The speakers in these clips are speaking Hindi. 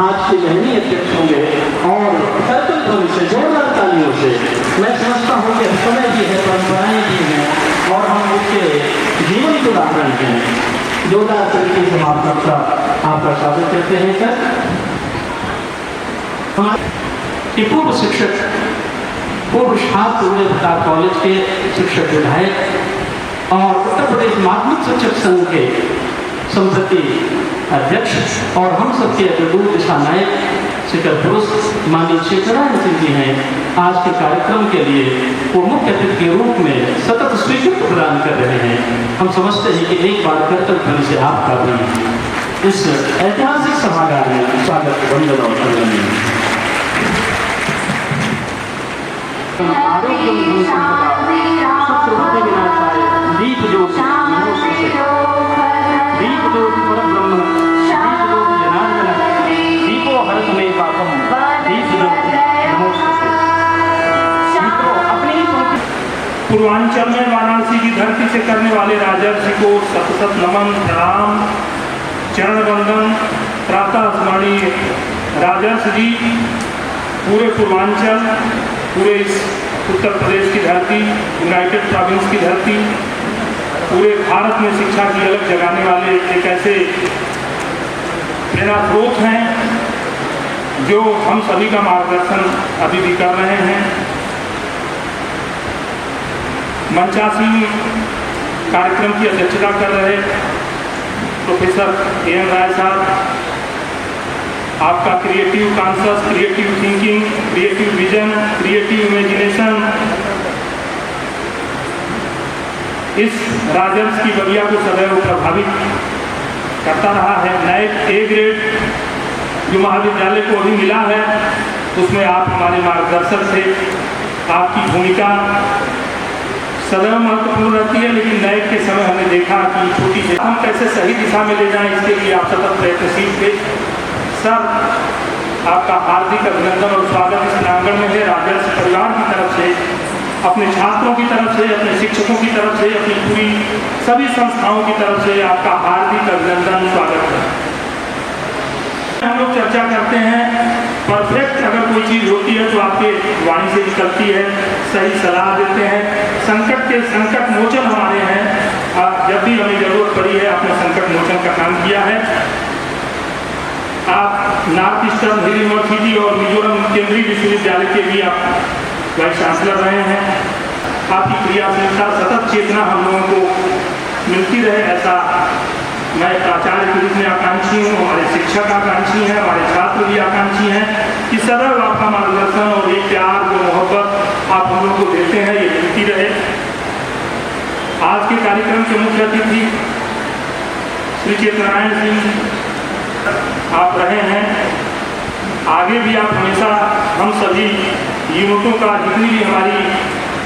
आज के महनी अध्यक्ष होंगे और सर्कल ध्वनि से जोरदार तालियों से मैं समझता हूँ कि समय भी है, परंपराएं भी हैं और हम उसके जीवन को ला रहे हैं। जोरदार तरीके से आप सबका आपका स्वागत करते हैं सर। हमारे पूर्व शिक्षक, पूर्व छात्र कॉलेज के शिक्षक विधायक और उत्तर प्रदेश माध्यमिक शिक्षक संघ के संप्रति अध्यक्ष और हम सबके अग्रदूत दिशा नायक शिखर पुरुष माननीय शेखरायन सिंह जी हैं। आज के कार्यक्रम के लिए वो मुख्य अतिथि के रूप में सतत स्वीकृति प्रदान कर रहे हैं। हम समझते हैं कि एक बार कर्तव्य ध्वनि से आपका भी इस ऐतिहासिक सभागार में स्वागत, वंदन और अभिनंदन। दीप जो पूर्वांचल में वाराणसी की धरती से करने वाले राजर्षि को सत सत नमन प्रणाम चरण वंदन। प्रातः स्मरणीय राजर्षि जी पूरे पूर्वांचल, पूरे इस उत्तर प्रदेश की धरती, यूनाइटेड प्रोविंस की धरती, पूरे भारत में शिक्षा की अलग जगाने वाले एक ऐसे प्रेरणा स्रोत हैं जो हम सभी का मार्गदर्शन अभी भी कर रहे हैं। मंचासीन कार्यक्रम की अध्यक्षता कर रहे प्रोफेसर AM राय साहब, आपका creative conscious, creative thinking, creative vision, creative imagination इस राजर्षि की बगिया को सदैव प्रभावित करता रहा है। नए A ग्रेड जो महाविद्यालय को अभी मिला है उसमें आप हमारे मार्गदर्शक थे। आपकी भूमिका सदैव महत्वपूर्ण रहती है, लेकिन नए के समय हमने देखा कि छोटी से हम कैसे सही दिशा में ले जाएं, इसके लिए आप सतत प्रयत्नशील थे। सर, आपका हार्दिक अभिनंदन और स्वागत इस प्रांगण में है। राजर्षि परिवार की तरफ से, अपने छात्रों की तरफ से, अपने शिक्षकों की तरफ से, अपनी पूरी सभी संस्थाओं की तरफ से आपका हार्दिक अभिनंदन, स्वागत है। हम लोग चर्चा करते हैं, परफेक्ट अगर कोई चीज़ होती है तो आपके वाणी से निकलती है, सही सलाह देते हैं। संकट के संकट मोचन हमारे हैं। जब भी हमें जरूरत पड़ी है आपने संकट मोचन का काम किया है। आप नॉर्थ ईस्टर्न हिल यूनिवर्सिटी और मिजोरम केंद्रीय विश्वविद्यालय के भी आप वाइस चांसलर रहे हैं। आपकी क्रियाशीलता, सतत चेतना हम लोगों को मिलती रहे, ऐसा मैं प्राचार्य के रूप में आकांक्षी हूँ। हमारे शिक्षक आकांक्षी हैं, हमारे छात्र भी आकांक्षी हैं कि सदैव आपका मार्गदर्शन और ये प्यार, जो मोहब्बत आप हम लोग को देते हैं, ये मिलती रहे। आज के कार्यक्रम के मुख्य अतिथि श्री चेतनारायण सिंह आप रहे हैं। आगे भी आप हमेशा हम सभी युवकों का, जितनी भी हमारी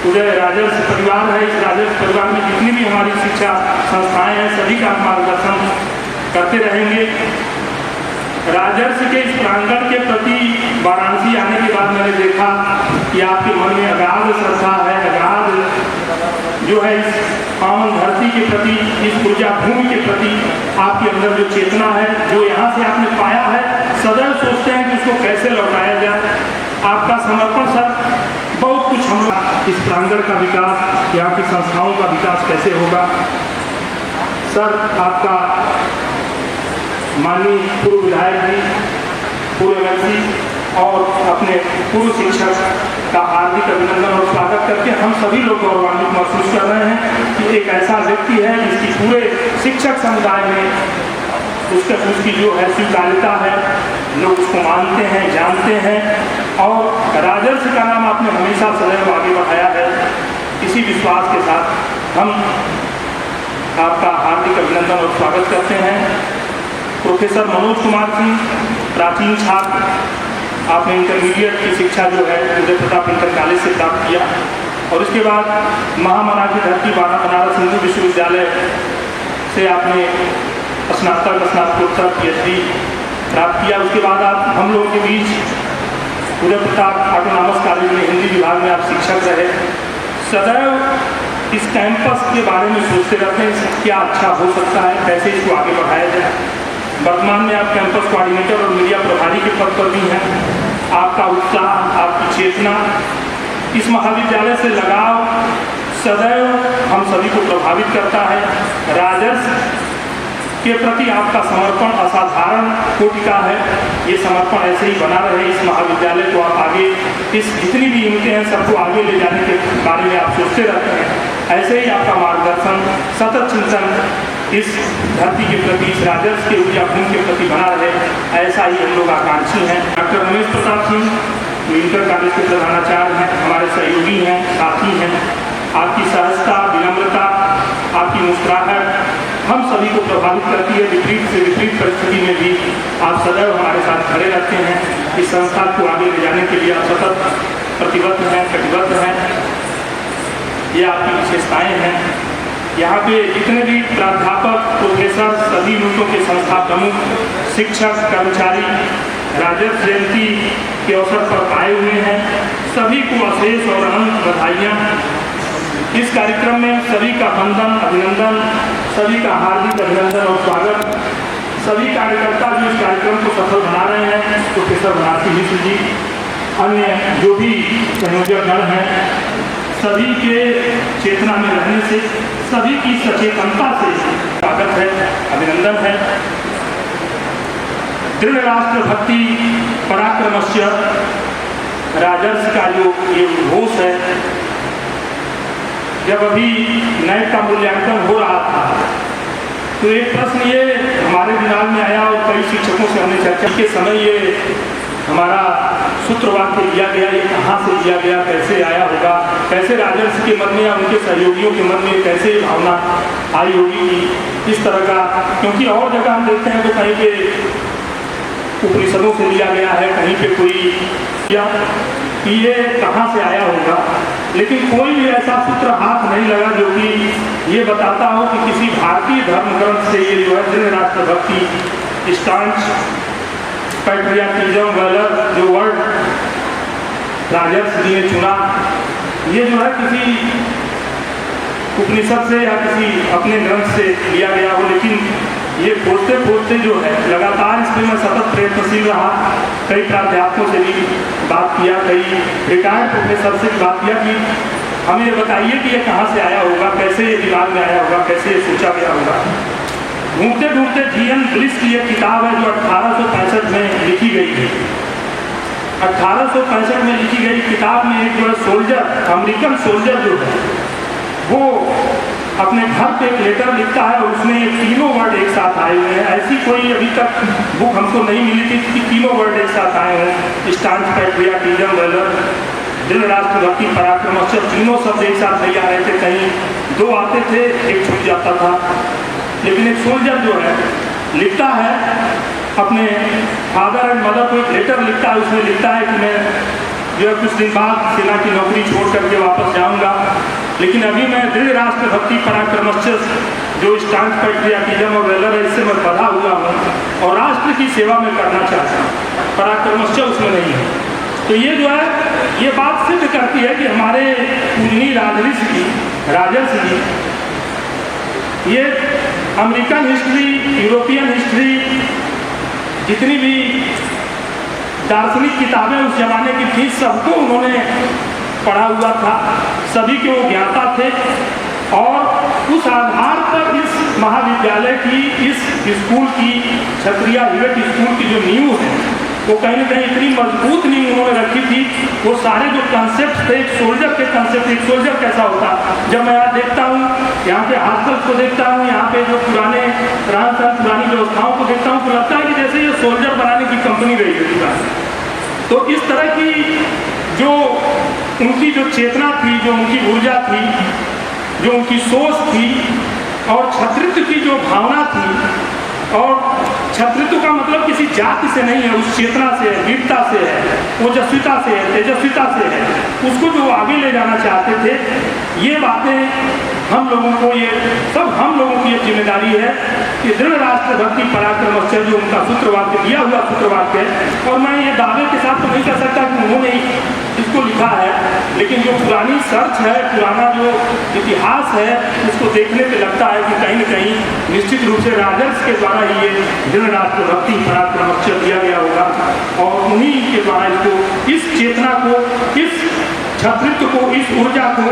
उदय राजर्षि परिवार है, इस राजर्षि परिवार में जितनी भी हमारी शिक्षा संस्थाएं हैं, सभी का मार्गदर्शन करते रहेंगे। राजर्ष के इस प्रांगण के प्रति वाराणसी आने के बाद मैंने देखा कि आपके मन में अगाध श्रद्धा है, अगाध जो है इस पावन धरती के प्रति, इस ऊर्जा भूमि के प्रति आपके अंदर जो चेतना है, जो यहाँ से आपने पाया है, सदैव सोचते हैं कि उसको कैसे लौटाया जाए। आपका समर्पण सर, बहुत कुछ हम लोग इस प्रांगण का विकास, यहाँ की संस्थाओं का विकास कैसे होगा सर। आपका माननीय पूर्व विधायक जी, पूर्व एमएलसी और अपने पूर्व शिक्षक का हार्दिक अभिनंदन और स्वागत करके हम सभी लोग गौरवान्वित महसूस कर रहे हैं कि एक ऐसा व्यक्ति है जिसकी पूरे शिक्षक समुदाय में उसकी जो है स्वीकार्यता है, लोग उसको मानते हैं, जानते हैं और राजर्ष का नाम आपने हमेशा सदैव आगे बढ़ाया है। इसी विश्वास के साथ हम आपका हार्दिक अभिनंदन और स्वागत करते हैं। प्रोफेसर मनोज कुमार सिंह, प्राचीन छात्र, आपने इंटरमीडिएट की शिक्षा जो है उदय प्रताप इंटर कॉलेज से प्राप्त किया और उसके बाद महामना की धरती बनारस हिंदू विश्वविद्यालय से आपने स्नातकोत्तर PhD प्राप्त किया। उसके बाद आप हम लोगों के बीच उदय प्रताप ऑटोनॉमस कॉलेज में हिंदी विभाग में आप शिक्षक रहे। सदैव इस कैंपस के बारे में सोचते रहते हैं क्या अच्छा हो सकता है, कैसे इसको आगे बढ़ाया जाए। वर्तमान में आप कैंपस कोऑर्डिनेटर और मीडिया प्रभारी के पद पर भी हैं। आपका उत्साह, आपकी चेतना, इस महाविद्यालय से लगाव सदैव हम सभी को प्रभावित करता है। राजर्ष के प्रति आपका समर्पण असाधारण कोटि का है। ये समर्पण ऐसे ही बना रहे। इस महाविद्यालय को आप आगे, इस जितनी भी यूनिटें हैं सबको आगे ले जाने के बारे में आप सोचते रहते हैं। ऐसे ही आपका मार्गदर्शन, सतत चिंतन इस धरती के प्रति, इस राजर्ष के ऊर्जा भूमि के प्रति बना रहे, ऐसा ही हम लोग आकांक्षी हैं। डॉक्टर रमेश प्रताप सिंह जो इंटर कॉलेज के प्रधानाचार्य हैं, हमारे सहयोगी हैं, साथी हैं। आपकी सहजता, विनम्रता, आपकी मुस्कुराहट हम सभी को प्रभावित करती है। विपरीत से विपरीत परिस्थिति में भी आप सदैव हमारे साथ खड़े रहते हैं। इस संस्था को आगे ले जाने के लिए आप सतत प्रतिबद्ध हैं, कटिबद्ध हैं। ये आपकी विशेषताएं हैं। यहाँ पे जितने भी प्राध्यापक, प्रोफेसर, सभी यूनिटों के संस्था प्रमुख, शिक्षक, कर्मचारी राजर्ष जयंती के अवसर पर आए हुए हैं, सभी को अशेष और अनंत बधाइयाँ। इस कार्यक्रम में सभी का वंदन, अभिनंदन, सभी का हार्दिक अभिनंदन और स्वागत। सभी कार्यकर्ता जो इस कार्यक्रम को सफल बना रहे हैं, प्रोफेसर भारती मिश्र जी, अन्य जो भी संयोजक गण हैं, सभी के चेतना में रहने से, सभी की सचेतनता से स्वागत है, अभिनंदन है। दृढ़ राष्ट्र भक्ति पराक्रमस्य राजर्ष का जो ये उद्घोष है, जब अभी नैक का मूल्यांकन हो रहा था तो एक प्रश्न ये हमारे दिमाग में आया और कई शिक्षकों से हमने चर्चा के समय ये हमारा सूत्रवाक्य दिया गया, ये कहाँ से दिया गया, कैसे आया होगा, कैसे राजर्ष के मन में या उनके सहयोगियों के मन में कैसे ये भावना आई होगी कि इस तरह का। क्योंकि और जगह हम देखते हैं तो कहीं पे उपनिषदों से लिया गया है, कहीं पे कोई या ये कहाँ से आया होगा, लेकिन कोई भी ऐसा सूत्र हाथ नहीं लगा जो कि ये बताता हो कि किसी भारतीय धर्म ग्रंथ से ये जो है दृढ़ राष्ट्र भक्ति, स्टांच पैट्रियटिज्म, वैलर जो वर्ड राजर्ष जी ने चुना, ये जो है किसी उपनिषद से या किसी अपने ग्रंथ से लिया गया हो। लेकिन ये खोजते खोजते जो है लगातार इसमें मैं सतत प्रयत्नशील रहा। कई प्राध्यापकों से भी बात किया, कई रिटायर्ड प्रोफेसर से भी बात किया कि हमें ये बताइए कि ये कहाँ से आया होगा, कैसे ये दिमाग में आया होगा, कैसे ये सोचा गया होगा। ढूंढते ढूंढते जीएन ब्लिस की एक किताब है जो 1865 में लिखी गई है। 1865 में लिखी गई किताब में एक जो है सोल्जर, अमेरिकन सोल्जर जो है वो अपने घर पे एक लेटर लिखता है और उसमें ये तीनों वर्ड एक साथ आए हुए हैं। ऐसी कोई अभी तक बुक हमको नहीं मिली थी कि तीनों वर्ड एक साथ आए हैं। स्टांच पैट्रियटिज्म, वैलर, दृढ़ राष्ट्र भक्ति पराक्रमस्य, तीनों शब्द एक साथ नहीं आ रहे थे। कहीं दो आते थे, एक छूट जाता था। लेकिन एक सोल्जर जो है लिखता है अपने फादर एंड मदर को एक लेटर लिखता है, उसमें लिखता है कि मैं जो है कुछ दिन बाद सेना की नौकरी छोड़ करके वापस जाऊंगा, लेकिन अभी मैं दृढ़ राष्ट्र भक्ति पराक्रमस्य जो स्टांस पैट्रियाटिज्म और वेलर है इससे मैं बधा हुआ हूँ और राष्ट्र की सेवा में करना चाहता हूँ, पराक्रमश्च उसमें नहीं है। तो ये जो है ये बात सिद्ध करती है कि हमारे पूजनीय राजर्षि जी ये अमेरिकन हिस्ट्री, यूरोपियन हिस्ट्री, जितनी भी दार्शनिक किताबें उस जमाने की थी सबको उन्होंने पढ़ा हुआ था, सभी के वो ज्ञाता थे और उस आधार पर इस महाविद्यालय की, इस स्कूल की, क्षत्रिय हिवेट स्कूल की जो नींव है वो कहीं ना कहीं इतनी मजबूत नींव उन्होंने रखी थी। वो सारे जो कंसेप्ट थे, एक सोल्जर के कंसेप्ट, एक सोल्जर कैसा होता, जब मैं यहाँ देखता हूँ, यहाँ पे हॉस्टल्स को देखता हूँ, यहाँ पे जो पुराने रहन सहन, पुरानी व्यवस्थाओं को देखता हूँ तो लगता है कि जैसे ये सोल्जर बनाने की कंपनी रही है। तो इस तरह की जो उनकी जो चेतना थी, जो उनकी ऊर्जा थी, जो उनकी सोच थी और छात्रित्व की जो भावना थी, और छात्रित्व का मतलब किसी जाति से नहीं है, उस चेतना से है, वीरता से है, ओजस्विता से है, तेजस्विता से है, उसको जो आगे ले जाना चाहते थे। ये बातें हम लोगों को, ये सब हम लोगों की एक जिम्मेदारी है कि दृढ़ राष्ट्र भक्ति पराक्रमश्च जो उनका सूत्रवाक्य दिया हुआ सूत्रवाक्य है, और मैं ये दावे के साथ तो नहीं कह सकता कि उन्होंने इसको लिखा है, लेकिन जो पुरानी सर्च है, पुराना जो इतिहास है, उसको देखने पे लगता है कि कहीं न कहीं निश्चित रूप से राजर्षि के द्वारा ही ये दृढ़ राष्ट्र भक्ति पराक्रमश्च दिया गया होगा और उन्हीं के द्वारा इसको, इस चेतना को, इस छात्रित्व को, इस ऊर्जा को,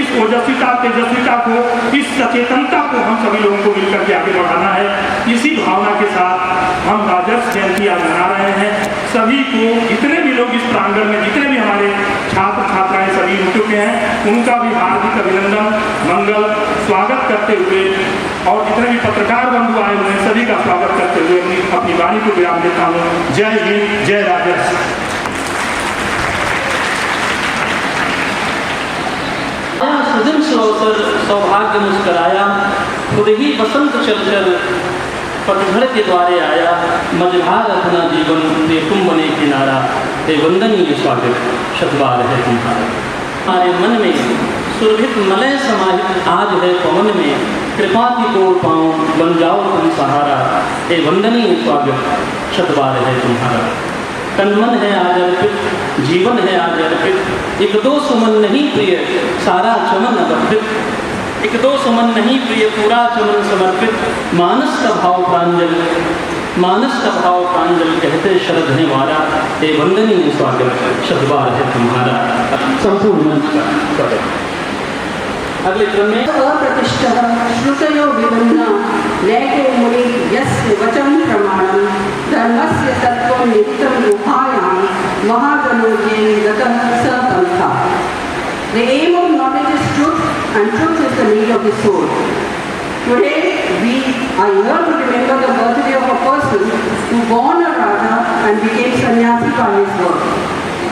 इस ओजस्विता, तेजस्विता को, इस सचेतनता को हम सभी लोगों को मिलकर के आगे बढ़ाना है। इसी भावना के साथ हम राजर्षि जयंती आज मना रहे हैं। सभी को, जितने भी लोग इस प्रांगण में, जितने भी हमारे छात्र छात्राएं सभी रुक चुके हैं, उनका भी हार्दिक अभिनंदन, मंगल, स्वागत करते हुए, और जितने भी पत्रकार बंधु आए हुए हैं सभी का स्वागत करते हुए अपनी वाणी को विराम देता हूँ। जय हिंद, जय राजर्षि। सजन से अवसर सौभाग्य मुस्कराया, खुद ही बसंत चलकर पतझड़ के द्वारे आया, मझधार अपना जीवन दे तुम बने किनारा, हे वंदनीय स्वागत शतबार है तुम्हारा। हमारे मन में सुरभित मलय समाहित आज है पवन में, कृपा की तोड़ पाऊँ बन जाओ तुम सहारा, हे वंदनीय स्वागत शतबार है तुम्हारा। तन मन है आज अर्पित, जीवन है आज अर्पित, एक दो सुमन नहीं प्रिय सारा चमन अवर्पित, एक दो सुमन नहीं प्रिय पूरा चमन समर्पित, मानस का भाव प्रांजल, मानस का भाव प्रांजल कहते शरद है वारा, हे वंदनीय स्वागत शतबार है तुम्हारा। संपूर्ण मंच का स्वागत। अगले क्रम में अप्रतिष्ठा श्रुतयो विवन्ना नैको मुनि यस्य वचन प्रमाणं धर्मस्य तत्त्वं निहितं गुहायां महाजनो येन गतः स तंथा। The aim of knowledge is truth and truth is the need of the soul. Today we are here to remember the birthday of a person who born a Raja and became sannyasi by his work,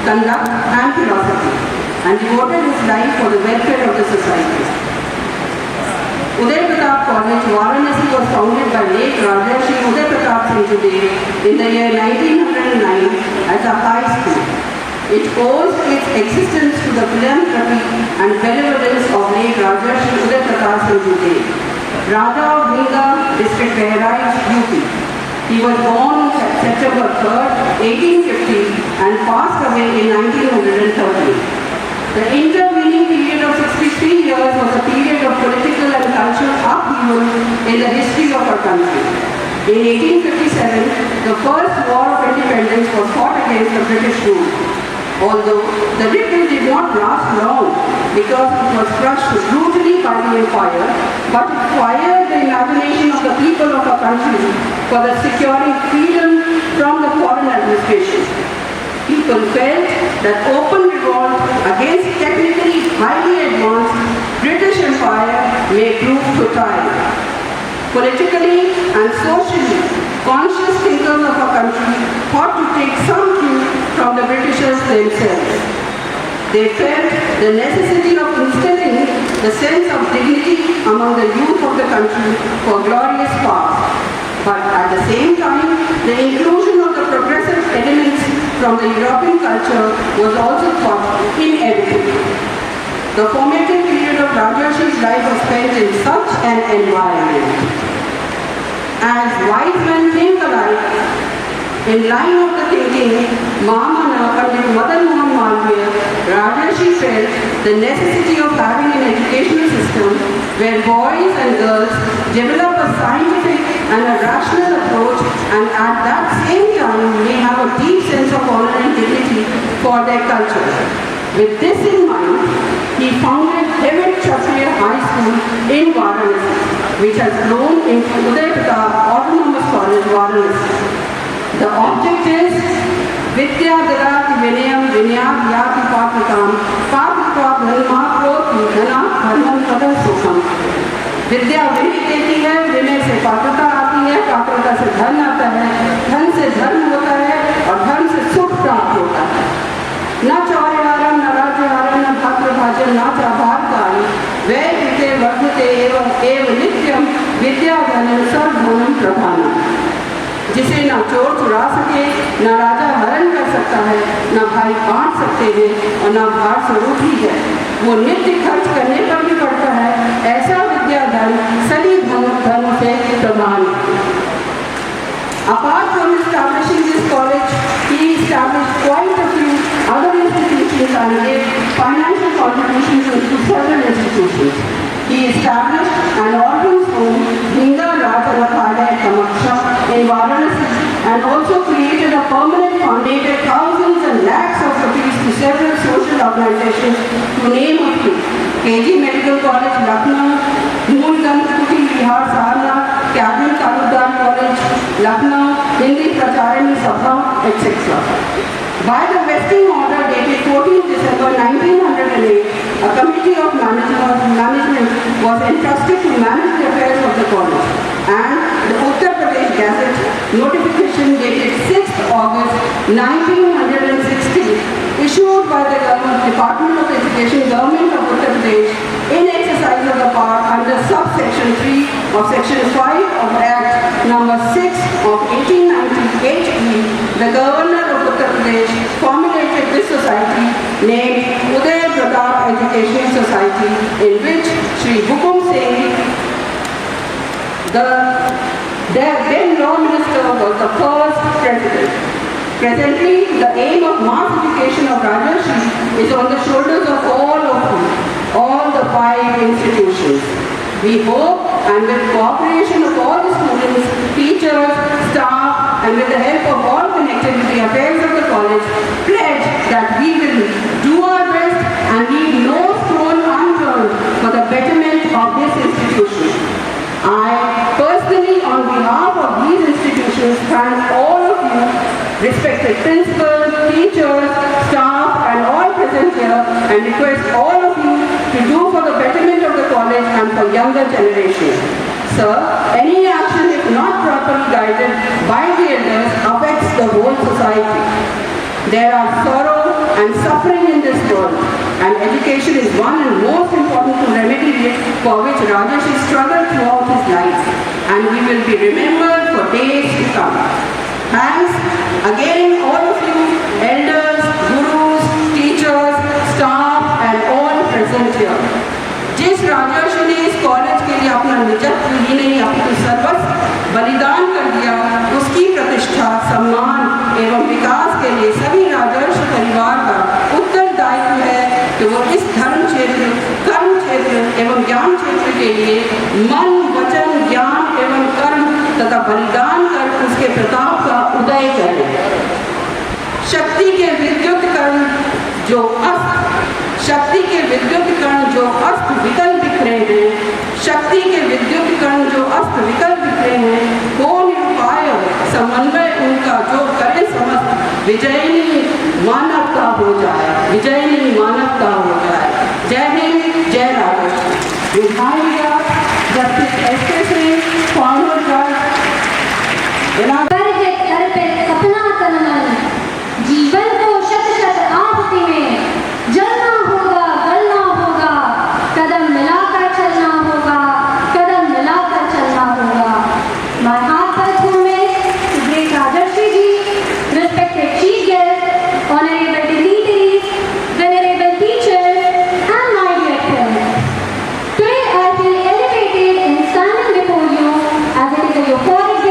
conduct and philosophy, and devoted his life for the welfare of the society. Uday Pratap College, Varanasi was founded by late Rajarshi Uday Pratap Singh Jude in the year 1909 as a high school. It owes its existence to the philanthropy and benevolence of late Rajarshi Uday Pratap Singh Jude, Raja of Bhinga, district Behraij, UP. He was born on September 3rd, 1850 and passed away in 1930. The intervening period of 63 years was a period of political and cultural upheaval in the history of our country. In 1857, the first war of independence was fought against the British rule. Although the victory did not last long because it was crushed brutally by the empire, but it fired the imagination of the people of our country for the securing freedom from the foreign administration. People felt that open revolt against technically highly advanced British Empire may prove futile. Politically and socially conscious thinkers of our country thought to take some cue from the Britishers themselves. They felt the necessity of instilling the sense of dignity among the youth of the country for glorious past. But at the same time, the inclusion of the progressive elements from the European culture was also thought inevitable. The formative period of Rajarshi's life was spent in such an environment. As wise men think alike, in line of the thinking, Mahamana Pandit Madan Mohan Malviya, Rajarshi felt the necessity of having an educational system where boys and girls develop a scientific and a rational approach, and at that same time may have a deep sense of honor and dignity for their culture. With this in mind, he founded Heaven Kshatriya High School in Varanasi, which has grown into Uday Pratap Autonomous College, Varanasi. The object is Vidya Darati Vinayam Vinyam Yati Patrikam Patrika Dharma Proti Dhana Dharmam Pada Sukham. विद्या विनय देती है, विनय से पात्रता आती है, पात्रता से धन आता है, धन से धर्म होता है और धर्म से सुख प्राप्त होता है। न चौर्यहारम न राज्यहारम न भातृभाजन न चाभारकारि वै कृते वर्धते एवं एव नित्यम विद्याधनं सर्वधनं प्रधानम। जिसे न चोर चुरा सके, न राजा हरण कर सकता है, न भाई बांट सकते हैं और न भार स्वरूप ही है, वो नित्य खर्च करने पर भी पड़ता है, ऐसा विद्याधन सभी धन से प्रधान। Apart from establishing this college, he established quite a few other institutions and gave financial contributions to several institutions. He established an orphan's home, Hinga Rajanakada at Kamaksha in Varanasi, and also created a permanent foundation, thousands and lakhs of rupees to several social organizations, to name a few: KG Medical College, Lucknow; Moolgand Kuti Bihar, Saharnath; Cabinet Talukdar College, Lucknow; Hindi Pracharini Sabha, etc. By the vesting order dated 14 December 1908, a committee of management was entrusted to manage the affairs of the college, and the Uttar Pradesh Gazette notification dated 6th August 1960, issued by the Department of Education, Government of Uttar Pradesh, in exercise of the power under subsection 3 of section 5 of Act number 6 of 1898, the Governor of Uttar Pradesh formulated this society named Uday Pratap Educational Society, in which Shri Hukum Singh, the then Law Minister, was the first president. Presently, the aim of mass education of Rajarshi is on the shoulders of all the 5 institutions. We hope, and with cooperation of all the students, teachers, staff, and with the help of all connected with the affairs of the college, pledge that we will do our best and leave no stone unturned for the betterment of this institution. I personally, on behalf of these institutions, thank all of you, respected principals, teachers, staff, and all present here, and request all of you to do for the betterment of the college and for younger generations. Sir, any action if not properly guided by the elders affects the whole society. There are sorrow and suffering in this world, and education is one and most important to remedy it, for which Rajarshi struggled throughout his life, and he will be remembered for days to come. Thanks again all of you, elders, gurus, teachers, staff, and all present here. जिस राजर्षि ने इस कॉलेज के लिए अपना निजत्व ही नहीं अपितु सर्वस्व बलिदान कर दिया, उसकी प्रतिष्ठा, सम्मान एवं विकास के लिए सभी राजर्षि परिवार का उत्तरदायित्व है कि वो इस धर्म क्षेत्र, कर्म क्षेत्र एवं ज्ञान क्षेत्र के लिए मन, वचन, ज्ञान एवं कर्म तथा बलिदान कर उसके प्रताप का उदय करें। शक्ति के विद्युतीकरण जो अस्त विकल बिखरे हैं, शक्ति के विद्युतीकरण जो अस्त विकल बिखरे हैं, को निरुपाय समन्वय उनका जो करे समस्त विजयिनी मानवता हो जाए, विजयिनी मानवता हो जाए। जय हिंद, जय राजर्षि। विधायिका जस्टिस एस.के. सिंह, फॉर्मर जज, सपना तनमन जीवन को शत शत आहुति में जलना होगा, गलना होगा, कदम मिलाकर चलना होगा, कदम मिलाकर चलना होगा। My heartfelt homage to great Rajarshi ji, respected chief guests, honorable dignitaries, venerable teachers, and my dear friends. Today I feel elevated in standing before you, as it is a euphoric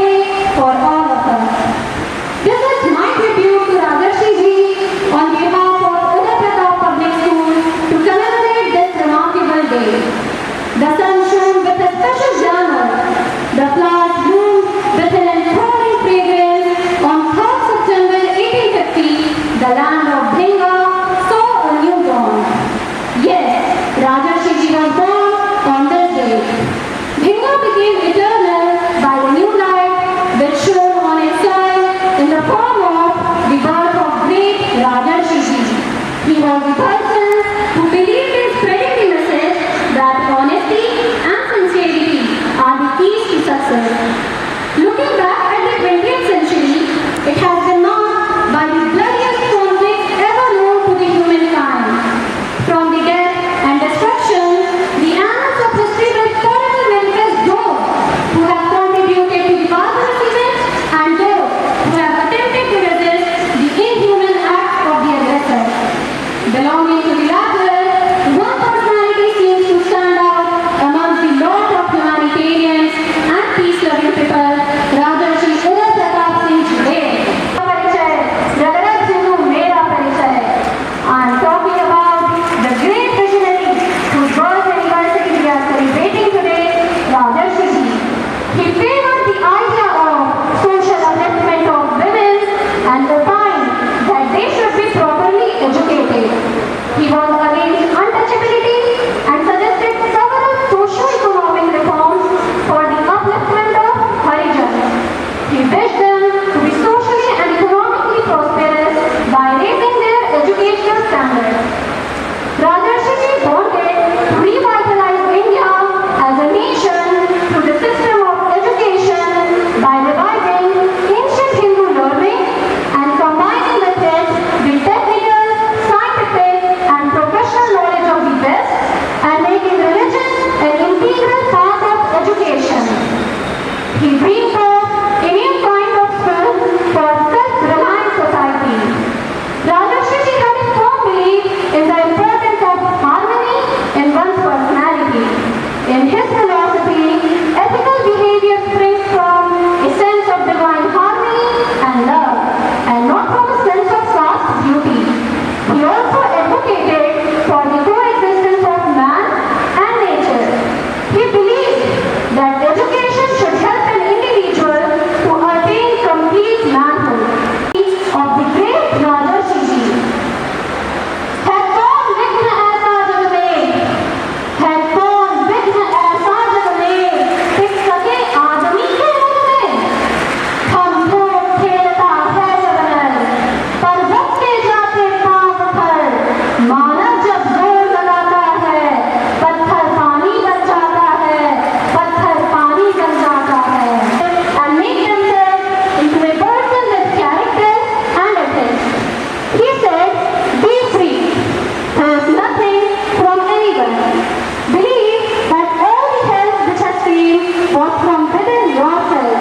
dream was from within yourself.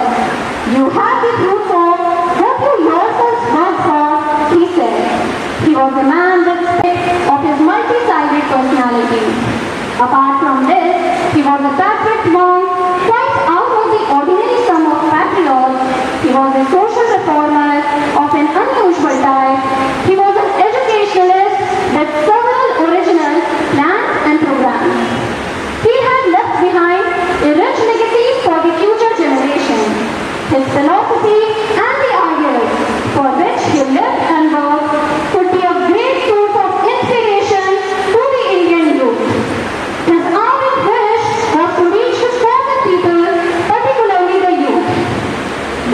You have the proof of what you yourselves worked for, he said. He was a man with spirit of his multi-sided personality. Apart from this, he was a patriot monk, quite out of the ordinary sum of patriots. He was a social reformer of an unusual type. He was an educationalist with several original plans and programs. He had left behind a rich legacy for the future generation. His philosophy and the ideals for which he lived and worked could be a great source of inspiration to the Indian youth. His ardent wish was to reach his common people, particularly the youth.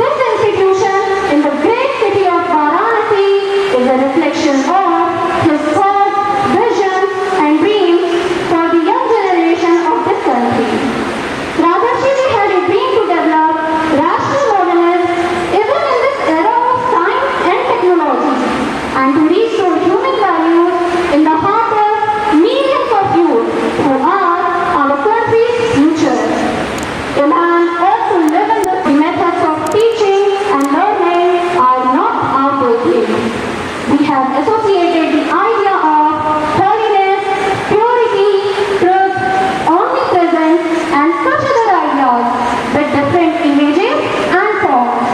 This institution in the great city of Varanasi is a reflection of his thoughts, visions and dreams for the young generation of this country. Rajarshi ji had a dream to develop rational modernism even in this era of science and technology and to restore human values in the heart of millions of youth who are our country's future. A man ought to live in the methods of teaching and learning are not outdated. We have associated the idea of holiness, purity, truth, omnipresence and such other ideas with different images and forms.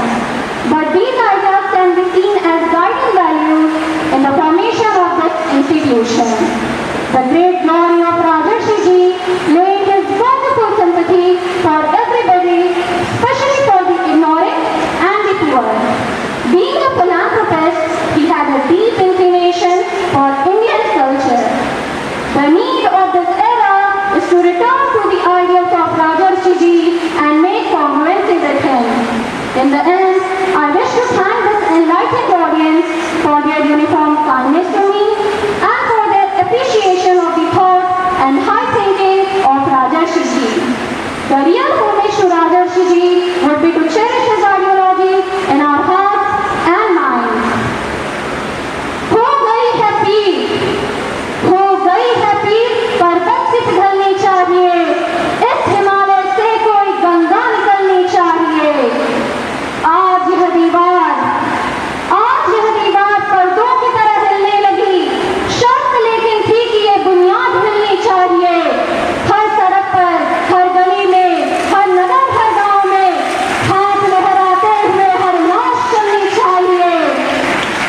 But these ideas can be seen as guiding values in the formation of this institution. The great glory of Rajarshi ji laid his wonderful sympathy for everybody, especially for the ignorant and the poor. Being a philanthropist, he had a deep inclination for Indian culture. The need of this era is to return to the ideals of Rajarshi ji and make congruency with him. In the end, I wish to thank this enlightened audience for their uniform kindness to me and for their appreciation of the thought and high thinking of Rajarshi ji. The real homage to Rajarshi ji would be to cherish his ideology in our hearts and minds. हो गई है पीर, पर्वत से पिघलनी चाहिए, इस हिमालय से कोई गंगा निकलनी चाहिए। आज यह दीवार पर्दों की तरह हिलने लगी, शर्त लेकिन थी कि ये बुनियाद हिलनी चाहिए। हर सड़क पर, हर गली में, हर नगर, हर गांव में हाथ लहराते हुए हर लाश चलनी चाहिए।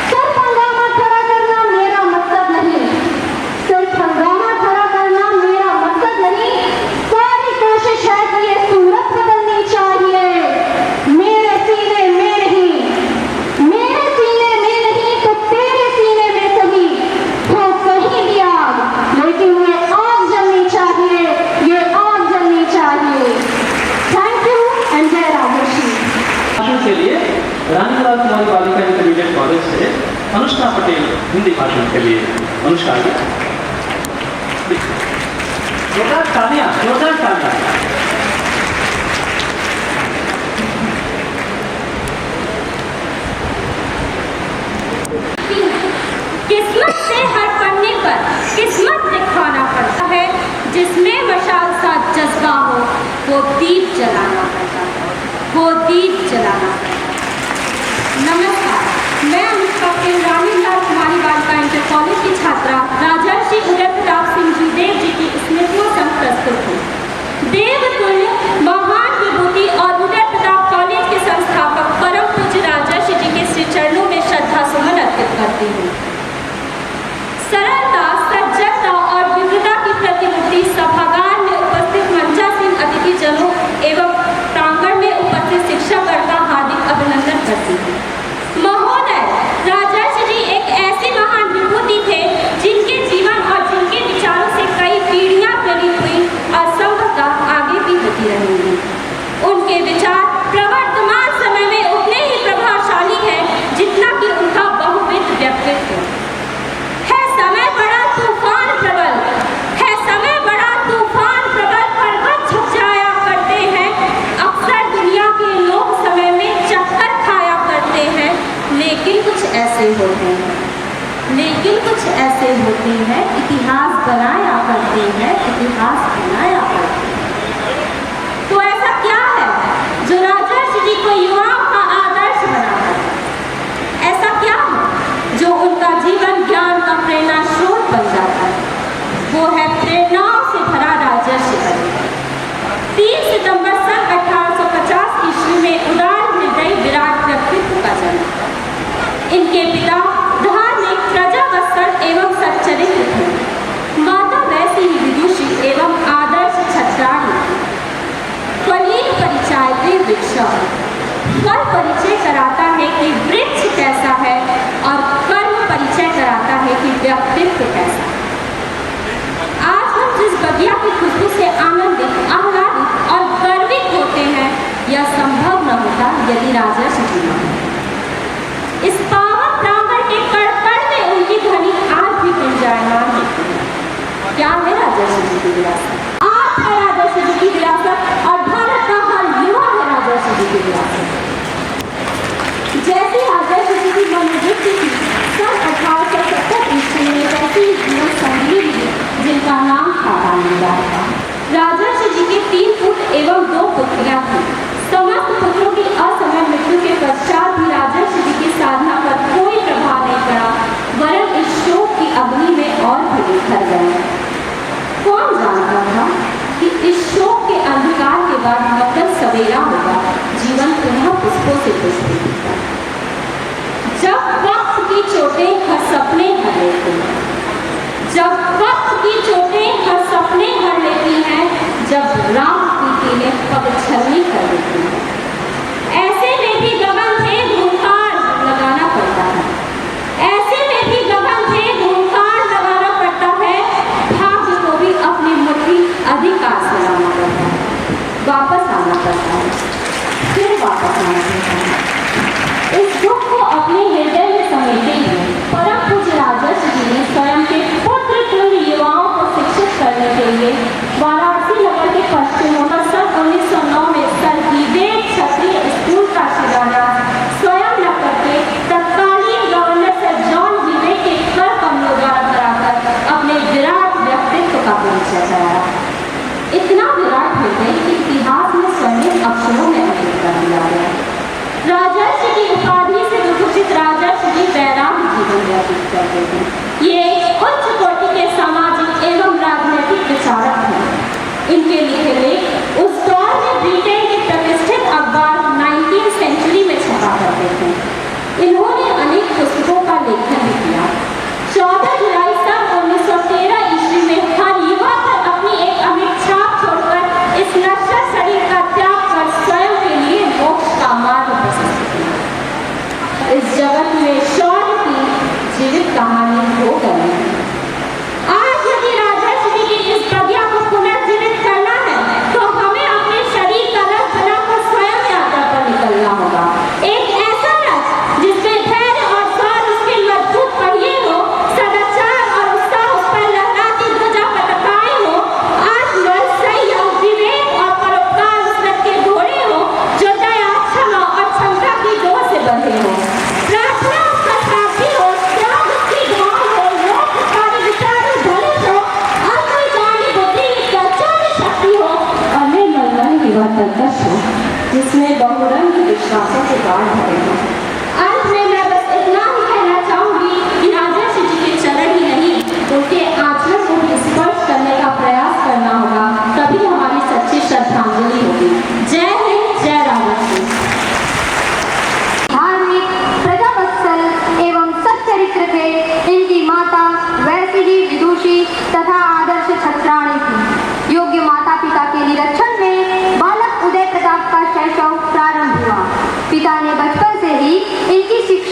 सिर्फ हंगामा खड़ा करना मेरा मकसद नहीं, सारी कोशिश है कि ये सूरत बदलनी चाहिए। मेरे सीने में नहीं तो तेरे सीने में सही हो कहीं भी आग, लेकिन ये आग जलनी चाहिए। थैंक यू एंड जय राजर्षि। भाषण के लिए रानीराज कुमारी बालिका इंटरमीडिएट कॉलेज से अनुष्का पटेल हिंदी भाषण के लिए। अनुष्का जी, जोरदार तालियां। किस्मत से हर पन्ने पर किस्मत दिखाना पड़ता है, जिसमें मशाल सा जज्बा हो वो दीप जलाना पड़ता है। नमस्कार, मैं अनुष्का पटेल रानीलाल कुमारी बालिका इंटर कॉलेज की छात्रा राजर्षि उदय प्रताप सिंह जी देव जी की स्मृतियों संग प्रस्तुत हूँ। देवतुल्य महान विभूति और उदय प्रताप कॉलेज के संस्थापक परम पूज्य राजर्षि जी के श्री चरणों में श्रद्धा सुमन अर्पित करती हूँ। सरलता, सज्जनता और विविधता की प्रतिमूर्ति सभागार में उपस्थित मंचासीन अतिथिजनों एवं प्रांगण में उपस्थित शिक्षकगण का हार्दिक अभिनंदन करती हूँ। महोदय, राजर्षि जी एक ऐसे महान विभूति थे जिनके जीवन और जिनके विचारों से कई पीढ़ियां प्रेरित हुई और संभवतः आगे भी होती रहेंगी। उनके विचार प्रवर्तमान समय में उतने ही प्रभावशाली हैं जितना कि उनका बहुविध व्यक्तित्व है। समय बड़ा तूफान प्रबल पर्वत झुक जाया करते हैं। अक्सर दुनिया के लोग समय में चक्कर खाया करते हैं, लेकिन कुछ ऐसे होते हैं इतिहास बनाया करते हैं। तो ऐसा वृक्षम। फल परिचय कराता है कि वृक्ष कैसा है और कर्म परिचय कराता है कि व्यक्तित्व कैसा है। आज हम जिस बगिया की खुशबू से आनंदित, आह्लादित और गर्वित होते हैं, यह संभव न होता यदि राजर्षि जी न होते। इस पावन प्रांगण के कण-कण में उनकी ध्वनि आज भी गुंजायमान होती है। क्या है राजर्षि जी की विरासत? आप है राजर्षि जी की विरासत और भारत का हर युवा है राजर्षि जी की विरासत। जैसी राजर्षि जी की मनोवृत्ति थी, सन 1870 ईस्वी में वैसी जीवन संगीत जिनका नाम था रानीबाई का। राजर्षि जी के 3 पुत्र एवं 2 पुत्रियां थीं। समस्त पुत्रों की असमय मृत्यु के पश्चात भी राजर्षि जी की साधना पर कोई प्रभाव नहीं पड़ा, वरन इस शोक की अग्नि में और भी बिखर गए। कौन जानता था कि इस शोक के अंधकार के बाद मकर सवेरा होगा, जीवन पुनः पुष्पों से पुष्पित होगा। जब वक्त की चोटें हर सपने भर लेती हैं, जब वक्त की चोटें हर सपने भर लेती हैं, जब राम की कीलें पग छलनी कर देती हैं, ऐसे में भी गगन भेद हुंकार लगाना पड़ता है। ऐसे में भी गगन भेद हुंकार लगाना पड़ता है। भाग्य को भी अपनी मुट्ठी अधिकार से लाना पड़ता है, वापस आना पड़ता है, फिर वापस आना पड़ता है। इस दुख को अपने हृदय में समेटे हुए परम पूज्य राजर्षि जी ने स्वयं के पुत्र तुल्य युवाओं को शिक्षित करने के लिए वाराणसी नगर के पश्चिमोत्तर सन 1909 में सर विवेक क्षत्रिय स्कूल का शिलान्यास स्वयं न करके तत्कालीन गवर्नर सर जॉन विवेक के कर कमलों द्वारा कराकर अपने विराट व्यक्तित्व का परिचय कराया। इतना विराट हृदय कि इतिहास में स्वर्णिम अक्षरों में अंकित कर दिया गया। राजर्षि की उपाधि से विभूषित राजर्षि जी वैराग्य जीवन व्यतीत करते थे। ये उच्च कोटि के सामाजिक एवं राजनीतिक विचारक थे। इनके लिखे लेख उस दौर में ब्रिटेन के प्रतिष्ठित अखबार 19वीं सेंचुरी में छपा करते थे। इन्होंने अनेक पुस्तकों का लेखन भी किया। 14 जुलाई सन 1913 ईस्वी में हर युवा पर अपनी एक अमिट छाप छोड़कर इस नश्वर शरीर का त्याग कर स्वयं के लिए मोक्ष का मार्ग प्रशस्त किया। इस जगत में शौर्य की जीवित कहानी हो गई। आज यदि राजर्षि जी की इस प्रज्ञा को पुनर्जीवित करना है तो हमें अपने शरीर का रथ बनाकर स्वयं यात्रा पर निकलना होगा। एक ऐसा रथ जिसमें धैर्य और सार उसके मजबूत पहिए हो, सदाचार और उत्साह उस पर लहराती ध्वजा पताकाएं हो, आत्म संयम विवेक और परोपकार उस रथ के घोड़े हो जो दया क्षमा और क्षमता की डोर से बंधे हो। प्रार्थना उसका साथी हो, त्याग उसकी ढाल हो, लोककारी विचार भले हो, आत्मज्ञानी बुद्धि की अचूक शक्ति हो और निर्मल मन की वह तर्कश हो जिसमें बहुरंगी विश्वासों के बाढ़ भरे हो। अंत में मैं बस इतना ही कहना चाहूंगी कि राजर्षि जी के चरण ही नहीं, उनके आचरण को भी स्पर्श करने का प्रयास करना होगा, तभी हमारी सच्ची श्रद्धांजलि होगी। जय हिंद, जय राजर्षि। धार्मिक, प्रजावत्सल एवं सच्चरित्र थे इनकी माता वैसी ही विदुषी तथा आदर्श छत्राणी थी। योग्य माता पिता के निरीक्षण में बालक उदय प्रताप का शैशव प्रारंभ हुआ। पिता ने बचपन से ही इनकी शिक्षा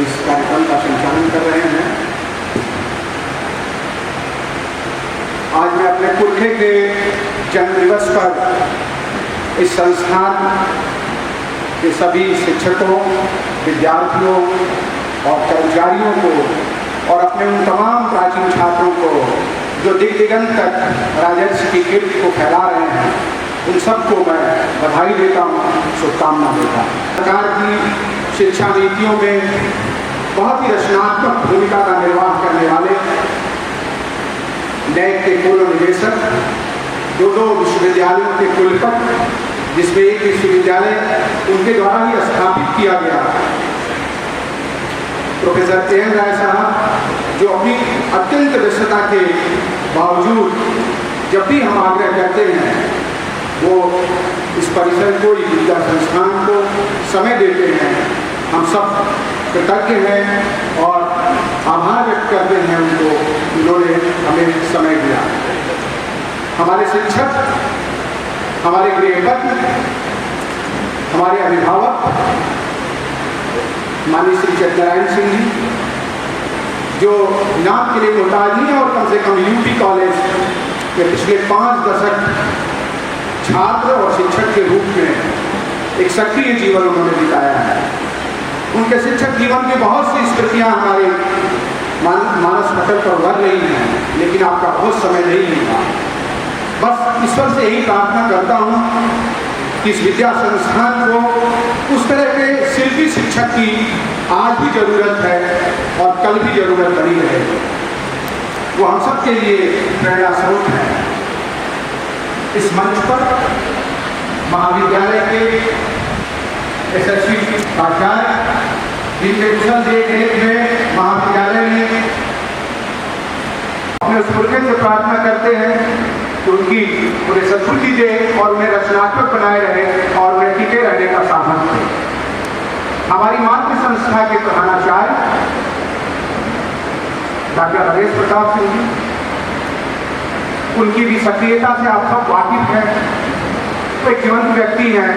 इस कार्यक्रम का संचालन कर रहे हैं। आज मैं अपने पुरखे के जन्म दिवस पर इस संस्थान के सभी शिक्षकों, विद्यार्थियों और कर्मचारियों को और अपने उन तमाम प्राचीन छात्रों को जो दिग दिगंत तक राजर्षि की कीर्ति को फैला रहे हैं, उन सबको मैं बधाई देता हूँ, शुभकामना देता हूँ। सरकार की शिक्षा नीतियों में बहुत ही रचनात्मक भूमिका का निर्वाह करने वाले नैक के पूर्व निदेशक, दो विश्वविद्यालयों के कुलपति, जिसमें एक विश्वविद्यालय उनके द्वारा ही स्थापित किया गया, प्रोफेसर के.एन. राय साहब, जो अपनी अत्यंत व्यस्तता के बावजूद जब भी हम आग्रह करते हैं वो इस परिसर को, इस विद्या संस्थान को समय देते हैं। हम सब कृतज्ञ हैं और आभार व्यक्त करते हैं उनको, उन्होंने हमें समय दिया। हमारे शिक्षक, हमारे गृहपति, हमारे अभिभावक माननीय श्री सत्यनारायण सिंह जी, जो नाम के लिए मोहताज नहीं और कम से कम यूपी कॉलेज के पिछले 5 दशक छात्र और शिक्षक के रूप में एक सक्रिय जीवन उन्होंने बिताया है। उनके शिक्षक जीवन की बहुत सी स्मृतियाँ हमारे मानस पटल पर उभर रही हैं, लेकिन आपका बहुत समय नहीं मिला। बस ईश्वर से यही प्रार्थना करता हूँ कि इस विद्या संस्थान को उस तरह के शिल्पी शिक्षक की आज भी जरूरत है और कल भी जरूरत बनी रहेगी। वो हम सब के लिए प्रेरणा स्रोत है। इस मंच पर महाविद्यालय के SSC प्राचार्य जिनके कुशल देख में महाविद्यालय में अपने उस पुरखे से प्रार्थना करते हैं कि उनकी उन्हें सद्बुद्धि दे और उन्हें रचनात्मक बनाए रहे और उन्हें टिके रहने का सामर्थ्य दे। हमारी मातृ संस्था के प्रधानाचार्य डॉक्टर हरेश प्रताप सिंह जी, उनकी भी सक्रियता से आप सब वाकिफ हैं। वो एक जीवंत व्यक्ति हैं।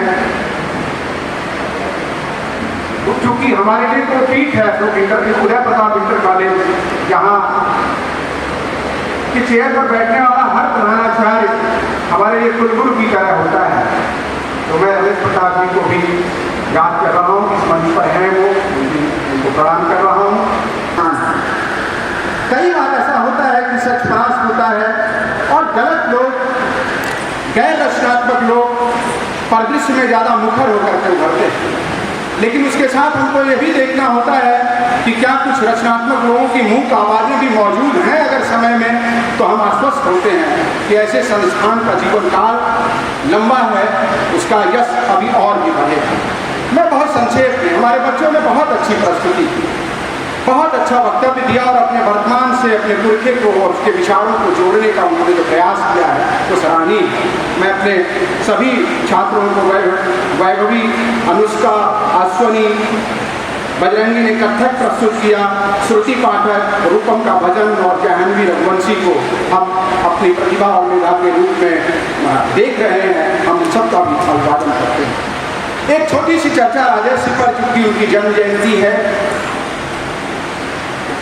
चूंकि हमारे लिए तो ठीक है तो उदय प्रताप इंटर कॉलेज यहाँ की चेयर पर बैठने वाला हर प्रधानाचार्य हमारे लिए कुलगुरु की तरह होता है। तो मैं हरेश प्रताप जी को भी याद कर रहा हूँ, इस मंच पर हैं वो, उनको प्रणाम कर रहा हूँ। कई बार ऐसा होता है कि सच पास होता है और गलत लोग, गैर रचनात्मक लोग परिदृश्य में ज़्यादा मुखर होकर के उभरते हैं। लेकिन उसके साथ हमको ये भी देखना होता है कि क्या कुछ रचनात्मक लोगों की मूक आवाज़ें भी मौजूद हैं अगर समय में, तो हम आश्वस्त होते हैं कि ऐसे संस्थान का जीवन काल लंबा है, उसका यश अभी और भी बढ़ेगा। मैं बहुत संक्षेप में, हमारे बच्चों ने बहुत अच्छी प्रस्तुति की, बहुत अच्छा वक्तव्य दिया और अपने वर्तमान से अपने पुरखे को और उसके विचारों को जोड़ने का उन्होंने जो प्रयास किया है वो सराहनीय है। मैं अपने सभी छात्रों को, वैभवी, अनुष्का, अश्वनी, बजरंगी ने कथक प्रस्तुत किया, श्रुति पाठक, रूपम का भजन और जाह्नवी रघुवंशी को हम अपनी प्रतिभा और मेधा के रूप में देख रहे हैं। हम सबका भी अभिवादन करते हैं। एक छोटी सी चर्चा राजर्षि पर, चूंकि उनकी जन्म जयंती है,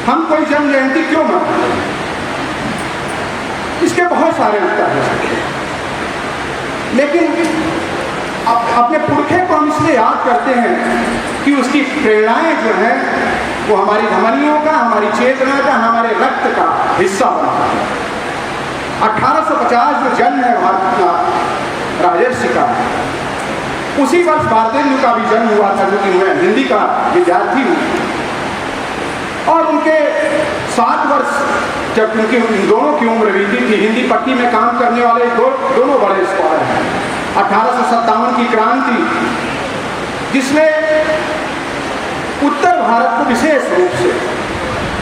हम कोई जन्म जयंती क्यों मनाते हैं? इसके बहुत सारे उत्तर हो सकते हैं, लेकिन अपने पुरखे को हम इसलिए याद करते हैं कि उसकी प्रेरणाएं जो हैं वो हमारी धमनियों का, हमारी चेतना का, हमारे रक्त का हिस्सा बनता है। 1850 जो जन्म है भारत का राजर्षि का, उसी वर्ष भारतेंदु का भी जन्म हुआ था, क्योंकि मैं हिंदी का विद्यार्थी हूँ। और उनके 7 वर्ष जब उनकी इन दोनों की उम्र बीती थी, हिंदी पट्टी में काम करने वाले दोनों बड़े स्कॉलर हैं। 1857 की क्रांति, जिसने उत्तर भारत को विशेष रूप से,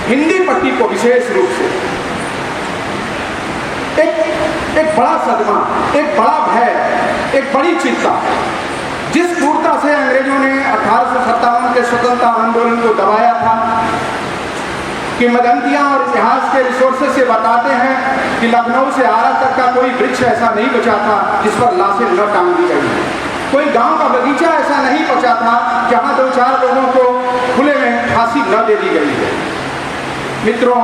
हिंदी पट्टी को विशेष रूप से एक बड़ा सदमा, एक बड़ा भय, एक बड़ी चिंता, जिस क्रूरता से अंग्रेजों ने 1857 के स्वतंत्रता आंदोलन को दबाया था, किंवदंतियां और इतिहास के रिसोर्सेज से बताते हैं कि लखनऊ से आरा तक का कोई वृक्ष ऐसा नहीं बचा था जिस पर लाशें न टांग दी गई। कोई गांव का बगीचा ऐसा नहीं बचा था जहां 2-4 लोगों को खुले में फांसी न दे दी गई है। मित्रों,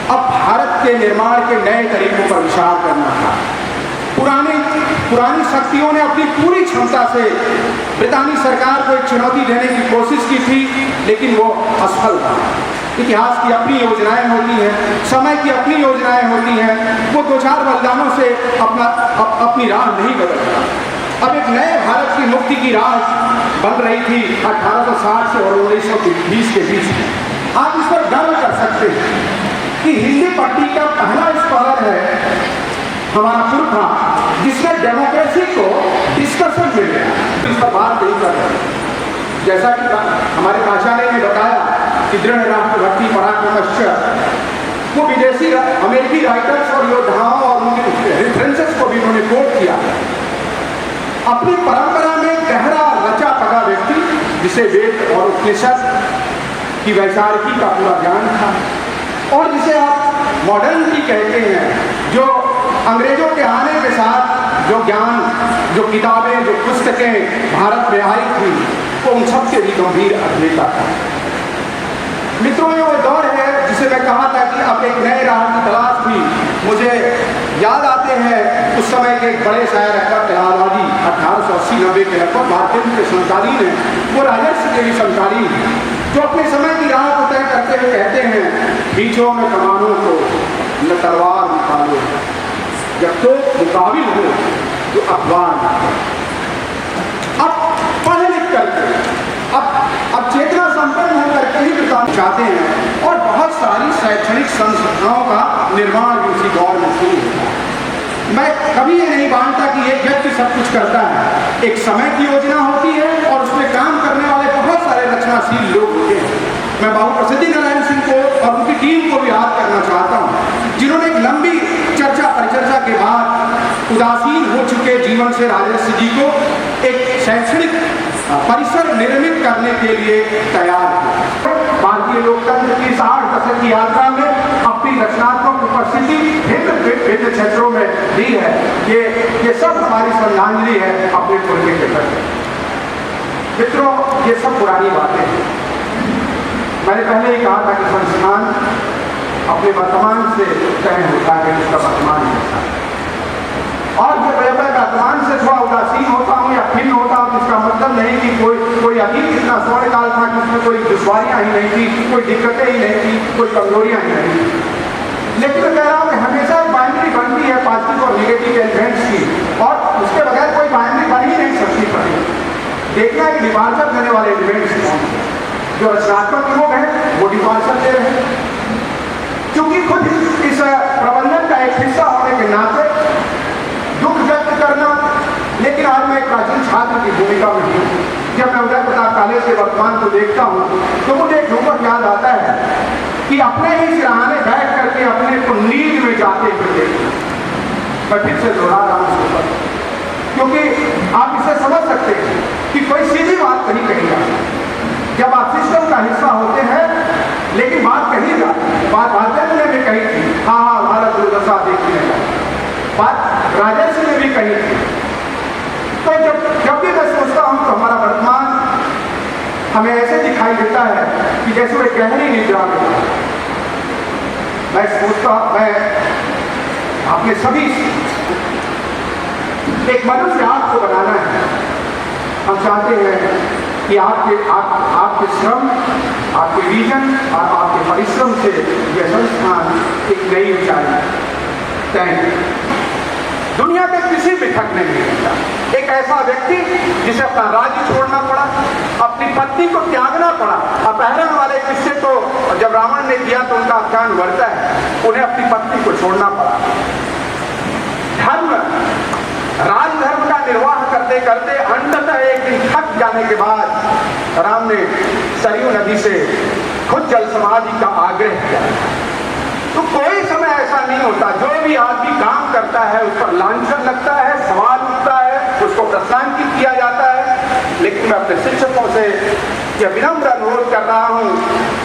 अब भारत के निर्माण के नए तरीकों पर विचार करना था। पुरानी शक्तियों ने अपनी पूरी क्षमता से ब्रितानी सरकार को एक चुनौती देने की कोशिश की थी, लेकिन वो असफल था। इतिहास की अपनी योजनाएं होती हैं, समय की अपनी योजनाएं होती हैं, वो 2-4 बलिदानों से अपनी राह नहीं बदलता। अब एक नए भारत की मुक्ति की राह बन रही थी 1860 से और 1920 के बीच में। आप इस पर गर्व कर सकते हैं कि हिंदी पट्टी का पहला स्कॉलर है हमारा पुरखा, जिसने डेमोक्रेसी को डिस्कशन में लिया, इस पर बात नहीं कर रहे। जैसा कि हमारे आचार्य ने बताया कि दृढ़ राष्ट्रभक्ति पराक्रमश्च, वो विदेशी अमेरिकी राइटर्स और योद्धाओं और उनके रेफरेंसेस को भी उन्होंने कोट किया। अपनी परंपरा में गहरा रचा पका व्यक्ति, जिसे वेद और उपनिषद की वैचारिकी का पूरा ज्ञान था, और जिसे आप मॉडर्निटी कहते हैं, जो अंग्रेजों के आने के साथ जो ज्ञान, जो किताबें, जो पुस्तकें भारत में आई थी, वो उन सबसे भी गंभीर अभिनेता था। मित्रों, ये वो दौर है जिसे मैं कहा था कि अब एक नए राह की तलाश थी। मुझे याद आते हैं उस समय के एक बड़े शायर अकबर इलाहाबादी 1880-90 के लगभग भारतेंदु के समकालीन हैं, वो राजर्षि के भी समकालीन हैं, जो अपने समय की राह को तय करते हुए कहते हैं, खींचो में कमानों को न तलवार निकालो, जब तो मुकाबिल हो तो अखबार। अब पढ़ लिख करके, अब चेतना संपन्न होकर के ही विकास चाहते हैं, और बहुत सारी शैक्षणिक संस्थाओं का निर्माण भी उसी दौर में शुरू होता है। मैं कभी ये नहीं मानता कि एक व्यक्ति सब कुछ करता है। एक समय की योजना होती है और उसमें काम करने वाले बहुत सारे रचनाशील लोग होते हैं। मैं बाबू प्रसिद्धि नारायण सिंह को और उनकी टीम को भी याद करना चाहता हूँ, जिन्होंने एक लंबी चर्चा परिचर्चा के बाद उदासीन हो चुके जीवन से राजर्षि जी को एक शैक्षणिक परिसर निर्मित करने के लिए तैयार किया। भारतीय लोकतंत्र की 60 दशक की यात्रा में अपनी रचनात्मक उपस्थिति भिन्न क्षेत्रों में दी है। ये सब हमारी श्रद्धांजलि है अपने पुरखे के प्रति। मित्रों, ये सब पुरानी बातें हैं। मैंने पहले ही कहा था कि संस्थान अपने वर्तमान से तय होता है, उसका वर्तमान होता है। और जब मैं वर्तमान से थोड़ा उदासीन होता हूँ या भिन्न होता हूँ, इसका मतलब नहीं कि कोई अतीत इतना स्वर्णकाल था कि उसमें कोई दुश्वारियाँ ही नहीं थी, कोई दिक्कतें ही नहीं थी, कोई कमजोरियाँ ही नहीं थी। लेकिन मैं कह रहा हूँ कि हमेशा बाइनरी बनती है पॉजिटिव और नेगेटिव एलिमेंट्स की, और उसके बगैर कोई बाइनरी बन ही नहीं सकती। पड़ी देखना है कि डिपार्चर देने वाले एलिमेंट्स कौन हैं। जो रचनात्मक लोग हैं वो डिपार्चर दे रहे हैं, क्योंकि खुद इस प्रबंधन का एक हिस्सा होने के नाते दुख व्यक्त करना। लेकिन आज मैं एक प्राचीन छात्र की भूमिका में हूँ। जब मैं उदय प्रताप कॉलेज के वर्तमान को देखता हूँ तो मुझे एक रूपक याद आता है कि अपने ही सिरहाने बैठ करके अपने को नींद में जाते हुए देखना। मैं फिर से दोहरा रहा हूँ उसके ऊपर, क्योंकि आप इसे समझ सकते हैं कि कोई सीधी बात नहीं कही जाती। जब आप सिस्टम का हिस्सा होते हैं, लेकिन बात कही जाती है। बात राजर्षि ने भी कही थी, हाँ भारत दुर्दशा देखने का, बात राजर्षि ने भी कही थी। तो जब भी मैं सोचता हूँ तो हमारा वर्तमान हमें ऐसे दिखाई देता है कि जैसे वो गहरी निद्रा में। मैं अपने सभी एक मनुष्य आपको बनाना है। हम चाहते हैं कि आपके श्रम, आपके विजन और आपके परिश्रम से यह संस्थान एक नई ऊंचाई तय। दुनिया के किसी भी ठग नहीं मिलता। एक ऐसा व्यक्ति जिसे अपना राज्य छोड़ना पड़ा, अपनी पत्नी को त्यागना पड़ा। अपहरण वाले किस्से तो जब रावण ने किया तो उनका आख्यान वर्ता है, उन्हें अपनी पत्नी को छोड़ना पड़ा। धर्म, राजधर्म का निर्वाह करते करते अंततः एक दिन थक जाने के बाद राम ने सरयू नदी से खुद जल समाधि का आग्रह किया। तो कोई समय ऐसा नहीं होता, जो भी आदमी काम करता है उस पर लांछन लगता है, सवाल उठता है, उसको प्रश्नांकित किया जाता है। लेकिन मैं अपने शिक्षकों से यह विनम्र अनुरोध कर रहा हूँ,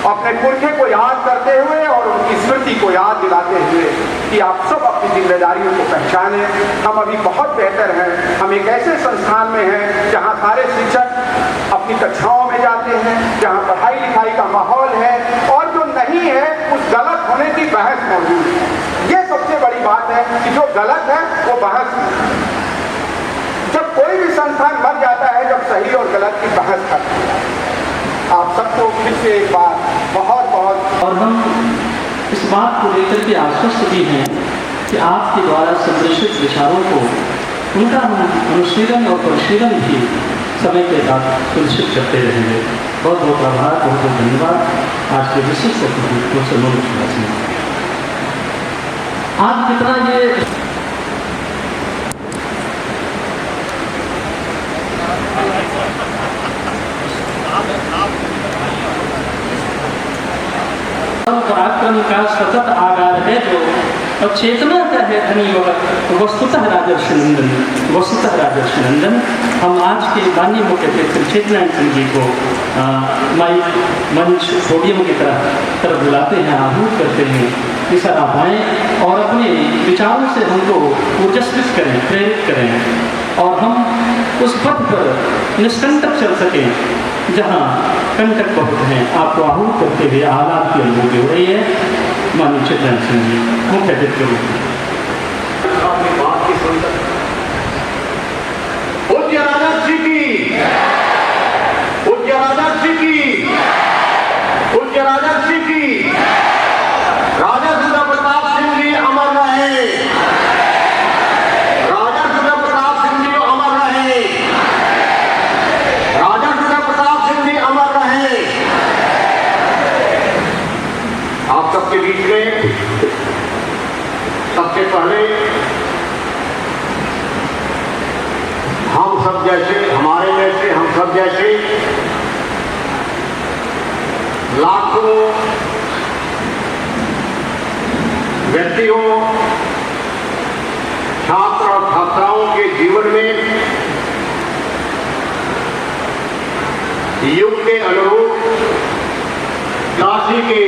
अपने पुरखे को याद करते हुए और उनकी स्मृति को याद दिलाते हुए, कि आप सब अपनी जिम्मेदारियों को पहचानें। हम अभी बहुत बेहतर हैं। हम एक ऐसे संस्थान में हैं जहाँ सारे शिक्षक अपनी कक्षाओं में जाते हैं, जहाँ पढ़ाई लिखाई का माहौल है, और जो नहीं है उस गलत होने की बहस मौजूद है। ये सबसे बड़ी बात है कि जो गलत है वो बहस नहीं। जब कोई भी संस्थान मर जाता है जब सही और गलत की बहस करते हैं। आप सबको फिर से एक बार बहुत बहुत, और हम इस बात को लेकर के आश्वस्त भी हैं कि आपके द्वारा संप्रेषित विचारों को उनका हम अनुशीलन और परिशीलन भी समय के साथ सुनिश्चित करते रहेंगे। बहुत बहुत आभार, बहुत बहुत धन्यवाद। आज के विशिष्ट अतिथि से मनोज आज कितना ये पराक्रम का सतत आगार है, जो अब चेतना का है धनी वस्तुतः राजर्षि नंदन, वस्तुतः राजर्षि नंदन। हम आज के माननीय मुख्य अतिथि चेतना सिंह जी को मंच पोडियम की तरफ बुलाते हैं, आहूत करते हैं कि सर आप आएँ और अपने विचारों से हमको ऊर्जस्वित करें, प्रेरित करें, और हम उस पथ पर निष्कंटक चल सकें जहाँ कंटक बहुत हैं। आपको आहूत करते हुए आलाप की अनुभूति हो रही है। माननीय चेतन सिंह जी मुख्य अतिथि अपनी बात की सुनकर पूज्य राजर्षि की, पूज्य राजर्षि की, पूज्य राजर्षि की, राजा सुंदर प्रताप सिंह जी अमर रहे, राजा सुंदर प्रताप सिंह जी अमर रहे, राजा सुंदर प्रताप सिंह जी अमर रहे। आप सबके बीच में सबसे पहले हम सब जैसे, हमारे जैसे हम सब व्यक्ति हो, छात्र और छात्राओं के जीवन में युग के अनुरूप काशी के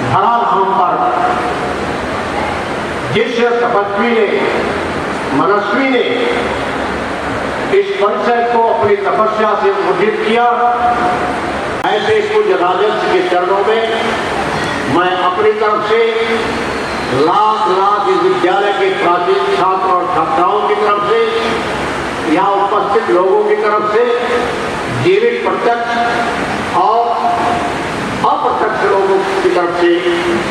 धराधाम पर जिस तपस्वी ने, मनस्वी ने इस परिसर को अपनी तपस्या से उद्धित किया, ऐसे पूज्य राजर्षि के चरणों में मैं अपनी तरफ से लाख लाख इस विद्यालय के प्राचीन छात्र और छात्राओं की तरफ से, यहाँ उपस्थित लोगों की तरफ से, जीवित प्रत्यक्ष और अप्रत्यक्ष लोगों की तरफ से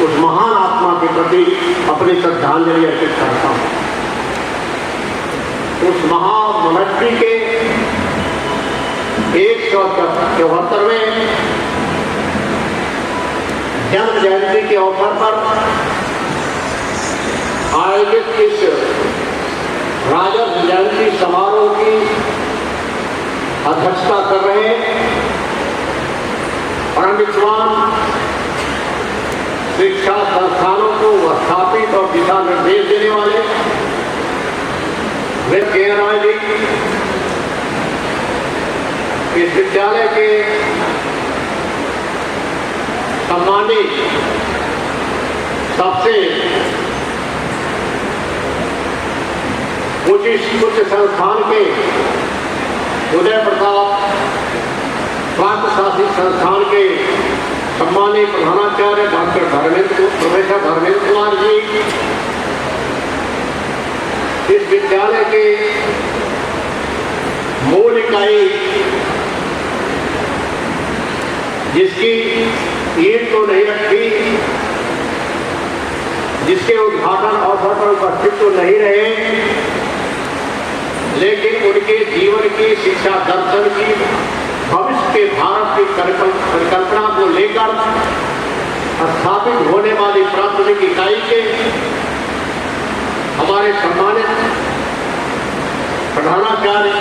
उस महान आत्मा के प्रति अपनी श्रद्धांजलि अर्पित करता हूँ। उस महामनस्वी के 174वें जन्म जयंती के अवसर पर आयोजित इस राजर्षि जयंती समारोह की अध्यक्षता कर रहे परम विद्वान शिक्षा संस्थानों को स्थापित और दिशा निर्देश देने वाले राय जी, इस विद्यालय के सम्मानित सबसे उच्च संस्थान के उदय प्रताप स्वायत्त शासित संस्थान के सम्मानित प्रधानाचार्य डॉक्टर प्रोफेसर धर्मेंद्र कुमार जी, इस विद्यालय के मूल इकाई जिसकी ईंट तो नहीं रखी, जिसके उद्घाटन अवसर पर उपस्थित तो नहीं रहे, लेकिन उनके जीवन की शिक्षा दर्शन की भविष्य के भारत की परिकल्पना को लेकर स्थापित होने वाली प्राथमिक इकाई के हमारे सम्मानित प्रधानाचार्य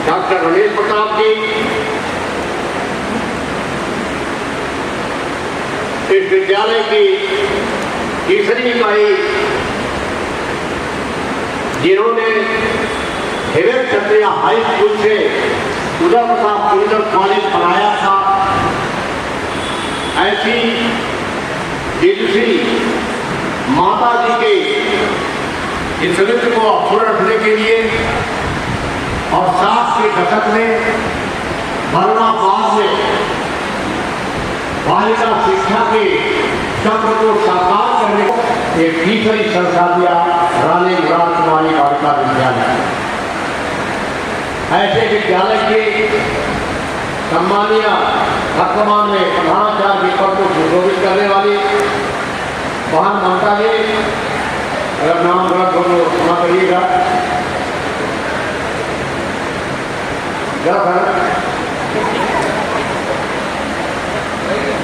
डॉक्टर रमेश प्रताप जी, इस विद्यालय की तीसरी इकाई जिन्होंने हिरेन क्षत्रिय हाई स्कूल से उदय प्रताप इंटर कॉलेज बनाया था, ऐसी दिलसी माता जी के इस नृत्य को अपूर्ण रखने के लिए और 60 के दशक में बरनाबाद में बालिका शिक्षा के चक्र को साकार करने को एक तीसरी संस्था दिया, रानी मुराद कुमारी बालिका विद्यालय। ऐसे विद्यालय के सम्मानीय वर्तमान में प्रधानाचार्य के पद को सुशोभित करने वाली महान ममता जी, अगर नाम गलत हो तो क्षमा करिएगा,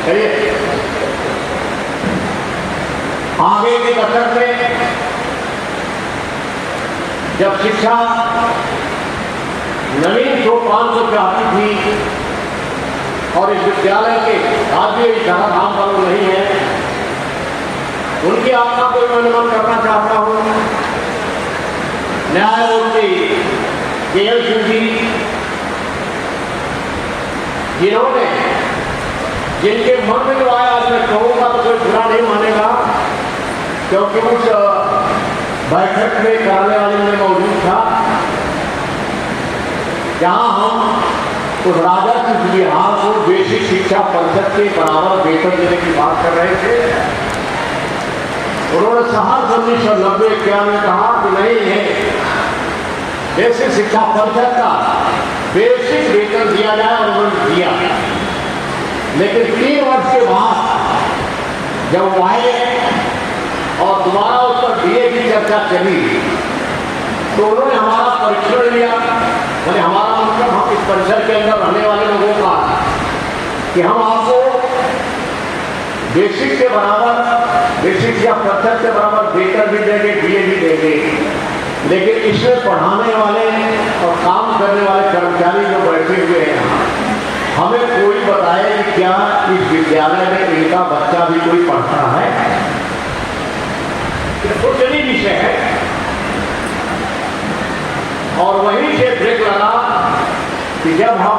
चलिए आगे के दशक में जब शिक्षा नवीन सोपान को चाहती थी और इस विद्यालय के राज्य धराधाम पर नहीं है, उनकी आत्मा को मैं नमन करना चाहता हूँ। न्यायमूर्ति KL सिंह जी, जिन्होंने जिनके मन में जो आया, आज मैं कहूँगा तो कोई बुरा नहीं मानेगा, क्योंकि उस बैठक में कराने वाले में मौजूद था, जहाँ हम उस राजर्षि बिहार को बेसिक शिक्षा परिषद के बराबर वेतन देने की बात कर रहे थे। उन्होंने साल 1990-91 में कहा कि नहीं है, बेसिक शिक्षा परिषद का बेसिक वेतन दिया जाए, और उन्होंने दिया। लेकिन 3 वर्ष के बाद जब वो आए और दोबारा उस पर DA की चर्चा चली, तो उन्होंने हमारा परीक्षण लिया। मैंने हमारा मतलब हम इस परिसर के अंदर रहने वाले लोगों का कि हम आपको बेसिक के बराबर, बेसिक या प्रतिशत के बराबर वेतन भी देंगे, DA भी देंगे, लेकिन इसमें पढ़ाने वाले और काम करने वाले कर्मचारी जो बैठे हुए हैं, हमें कोई बताए कि क्या इस विद्यालय में इनका बच्चा भी कोई पढ़ता है? ब्रेक लगा कि जब हम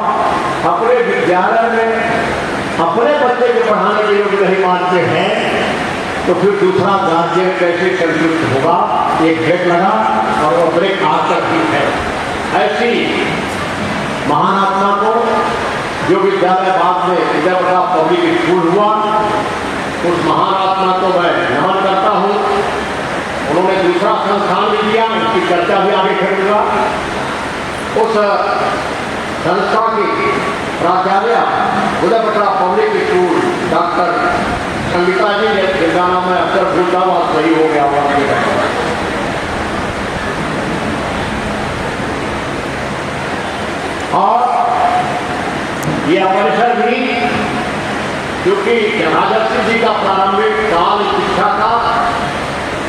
अपने विद्यालय में अपने बच्चे को पढ़ाने के योग्य नहीं मानते हैं तो फिर दूसरा गार्जियन कैसे संतुष्ट होगा। एक ब्रेक लगा और वो ब्रेक आकर ही है। ऐसी महान आत्मा को जो विद्यालय बाद में विद्यापीठ पब्लिक स्कूल हुआ, उस महान आत्मा को मैं नमन करता हूँ। उन्होंने दूसरा संस्थान भी दिया, उसकी चर्चा भी आगे करूँगा। उस संस्था की प्राचार्य विद्यापीठ पब्लिक स्कूल डॉक्टर संगीता जी ने, जिनका नाम मैं अक्सर भूलता हूँ, सही हो गया हुआ। और यह परिसर भी, क्योंकि राजर्षि जी का प्रारंभिक काल शिक्षा का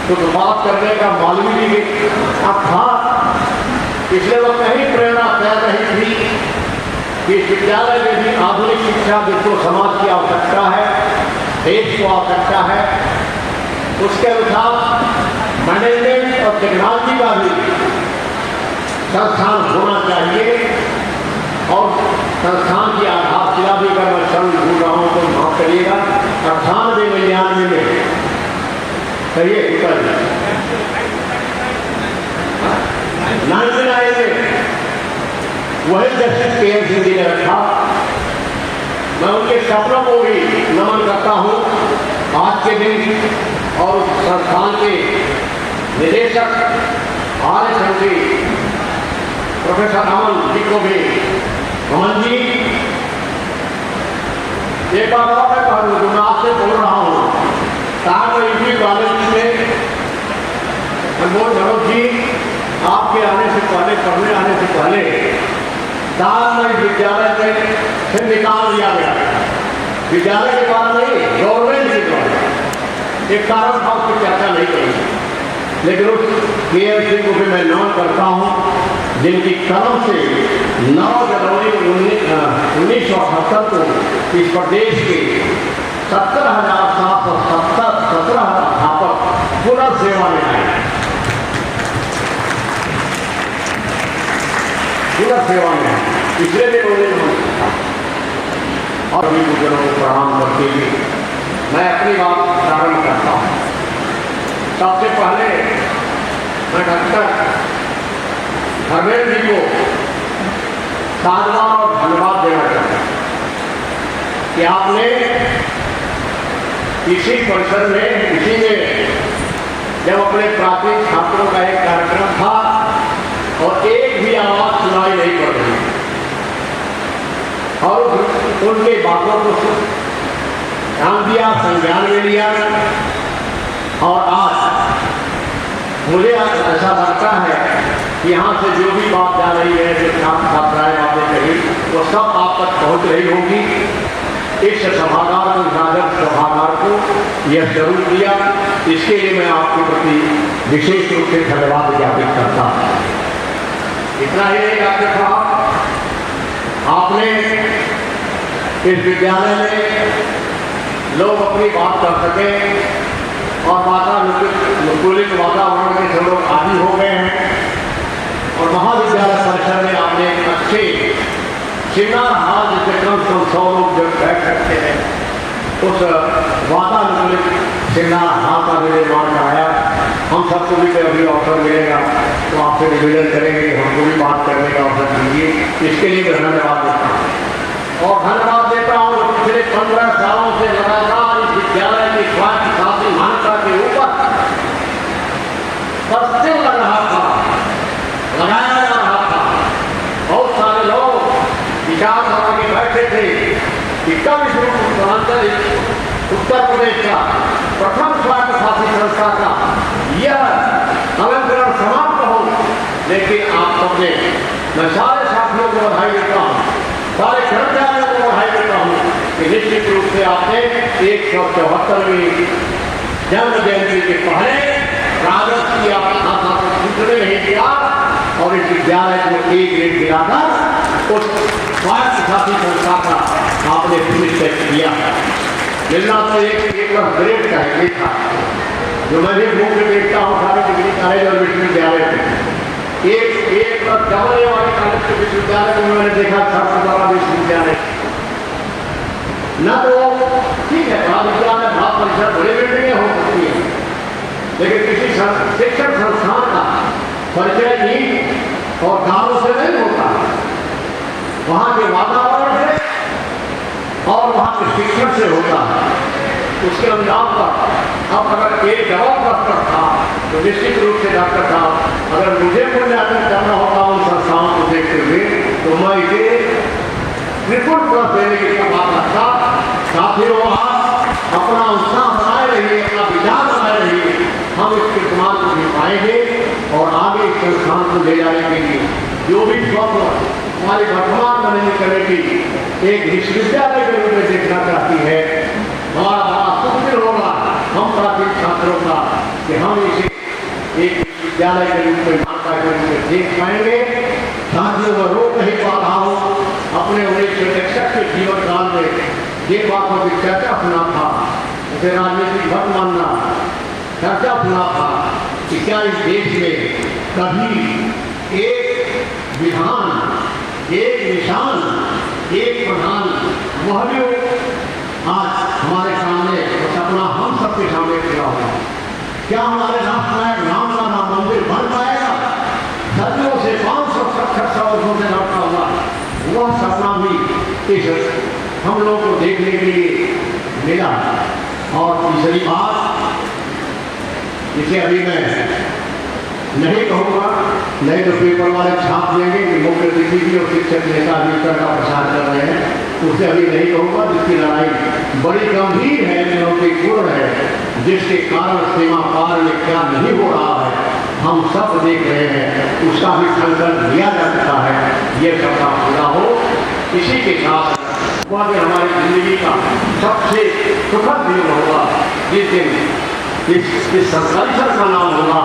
शुरुआत करने का मालवी जी अर्थात इसलिए वो कहीं प्रेरणा तैर रही थी कि इस विद्यालय में भी आधुनिक शिक्षा जिसको समाज की आवश्यकता है, देश को आवश्यकता है, उसके अनुसार मैनेजमेंट और टेक्नोलॉजी का भी संस्थान होना चाहिए। और संस्थान की आधारशिला भी अगर मैं शब्द भूल रहा हूँ तो माफ करिएगा, 98-99 में कहिए उत्तर 99 में वही जस्टिस के.एम. सिंह जी ने रखा। मैं उनके सपनों को भी नमन करता हूँ आज के दिन। और संस्थान के निदेशक आर.एस. प्रोफेसर अमन जी को भी, अमन जी एक बार और मैं कहूँ, जो मैं आपसे बोल रहा हूँ, साहब इंग्लिश कॉलेज में अनमोल मनोज जी आपके आने से पहले, पढ़ने आने से पहले साल में विद्यालय में फिर निकाल दिया गया। विद्यालय के द्वारा नहीं, गवर्नमेंट के द्वारा। एक कारण था, उसकी चर्चा नहीं करी, लेकिन उस के.एम. सिंह को भी मैं नमन करता हूँ जिनकी कलम से 9 जनवरी 1978 को इस प्रदेश के 17,717 अध्यापक पुनर्सेवा में आए। पुनर्सेवा में पिछले दिन उन्होंने और सभी गुरुजनों को प्रणाम करते हुए मैं अपनी बात प्रारंभ करता हूँ। सबसे पहले मैं डॉक्टर धर्मेंद्र जी को साधुवाद और धन्यवाद देना चाहता हूँ कि आपने इसी परिसर में, इसी में जब अपने प्राथमिक छात्रों का एक कार्यक्रम था और एक भी आवाज सुनाई नहीं पड़ रही और उनके बातों को ध्यान दिया, संज्ञान में लिया। और आज मुझे ऐसा लगता है कि यहाँ से जो भी बात जा रही है, जो छात्र छात्राएं बातें कही, वो सब आप तक पहुँच रही होगी। इस सभागार को, राजद सभागार को यह जरूर दिया, इसके लिए मैं आपके प्रति विशेष रूप से धन्यवाद ज्ञापित करता हूँ। इतना ही नहीं डॉक्टर साहब, आपने इस विद्यालय में लोग अपनी बात कर सकें और वातानुकूलित वातावरण के सब लोग आदि हो गए हैं। और महाविद्यालय परिसर में आपने अच्छे सेमिनार हाल जिससे कम से कम 100 लोग जब बैठ सकते हैं, उस वातानुकूलित सेमिनार हाल का भी निर्माण कराया। हम सबको भी अभी अवसर मिलेगा तो आपसे निवेदन करेंगे कि हमको भी बात करने का अवसर दीजिए। इसके लिए मैं धन्यवाद देता हूँ और धन्यवाद देता हूँ पिछले 15 सालों से लगातार इस विद्यालय की स्वास्थ्य शासी मान्यता के ऊपर बस्ते लग रहा था, लगाया जा रहा था। बहुत सारे लोग विचारधारा के बैठे थे कि कब इस उत्तरांचल उत्तर प्रदेश का प्रथम स्वायत्त शासी संस्था का यह अलंकरण समाप्त हो। लेकिन आप सबने, मैं सारे साथियों को बधाई देता हूँ, सारे कर्मचारियों को बधाई देता हूँ कि निश्चित रूप से आपने 174वीं जन्म जयंती के पहले राजद की आस्था को छूटने नहीं दिया और इस विद्यालय को एक ग्रेड दिलाकर उस स्वायत्त शासी संस्था का आपने सुनिश्चित किया। मिलना तो एक ग्रेड का ही था, जो मैं भी मुख्य देखता हूँ सारे डिग्री कॉलेज और विश्वविद्यालय में। एक जमने वाले कालिक विश्वविद्यालय में मैंने देखा छात्र विश्वविद्यालय न तो ठीक है, महाविद्यालय महापरिषद बड़े बिल्डिंगें हो सकती है, लेकिन किसी शिक्षण संस्थान का परिचय नींव और कामों से नहीं होता। वहाँ के वातावरण से और वहाँ के शिक्षण से होता है। उसके अंजाम पर अब अगर एक जवाब डॉक्टर था तो निश्चित रूप से डॉक्टर साहब, अगर मुझे मूल्यांकन करना होता उन संस्थाओं को देखते हुए तो मैं इसे निपुण कर देने की बात रखता। साथियों, आप अपना उत्साह बनाए रहिए, अपना विचार बनाए रहिए, हम इस कीर्तिमान को भी पाएंगे और आगे इस संस्थान को ले जाने के लिए जो भी स्वप्न हमारी वर्तमान मैनेजिंग कमेटी एक विश्वविद्यालय के रूप में देखना चाहती है, हमारा बड़ा सुखद होगा हम प्राथमिक छात्रों का कि हम इसे एक विश्वविद्यालय के रूप में मान्यता के रूप में देख पाएंगे। साथियों, मैं रोक नहीं पा रहा हूँ अपने 1961 के जीवन काल में जिन बातों की चर्चा सुना था उसे राजनीतिक मत मानना, चर्चा सुना था कि क्या इस देश में कभी एक विधान, एक निशान, एक प्रधान, वह भी आज हमारे सामने सपना हम सबके सामने खड़ा होगा। क्या हमारे राष्ट्रनायक राम का नाम मंदिर बन पाएगा? सदियों से 500-700 वर्षों से लौटा हुआ वह सपना भी इस हम लोग को देखने के लिए मिला। और तीसरी बात, इसे अभी मैं नहीं कहूँगा, नहीं तो पेपर वाले छाप देंगे कि मुख्य अतिथि और शिक्षक नेता मिलकर का प्रचार कर रहे हैं, उसे अभी नहीं कहूँगा। जिसकी लड़ाई बड़ी गंभीर है, चुनौतीपूर्ण है, जिसके कारण सीमा पार में क्या नहीं हो रहा है हम सब देख रहे हैं, उसका भी संकल्प लिया जा चुका है। ये सपना पूरा हो, इसी के साथ वह भी हमारी जिंदगी का सबसे सुखद दिन होगा जिस दिन इस संकल्प का नाम होगा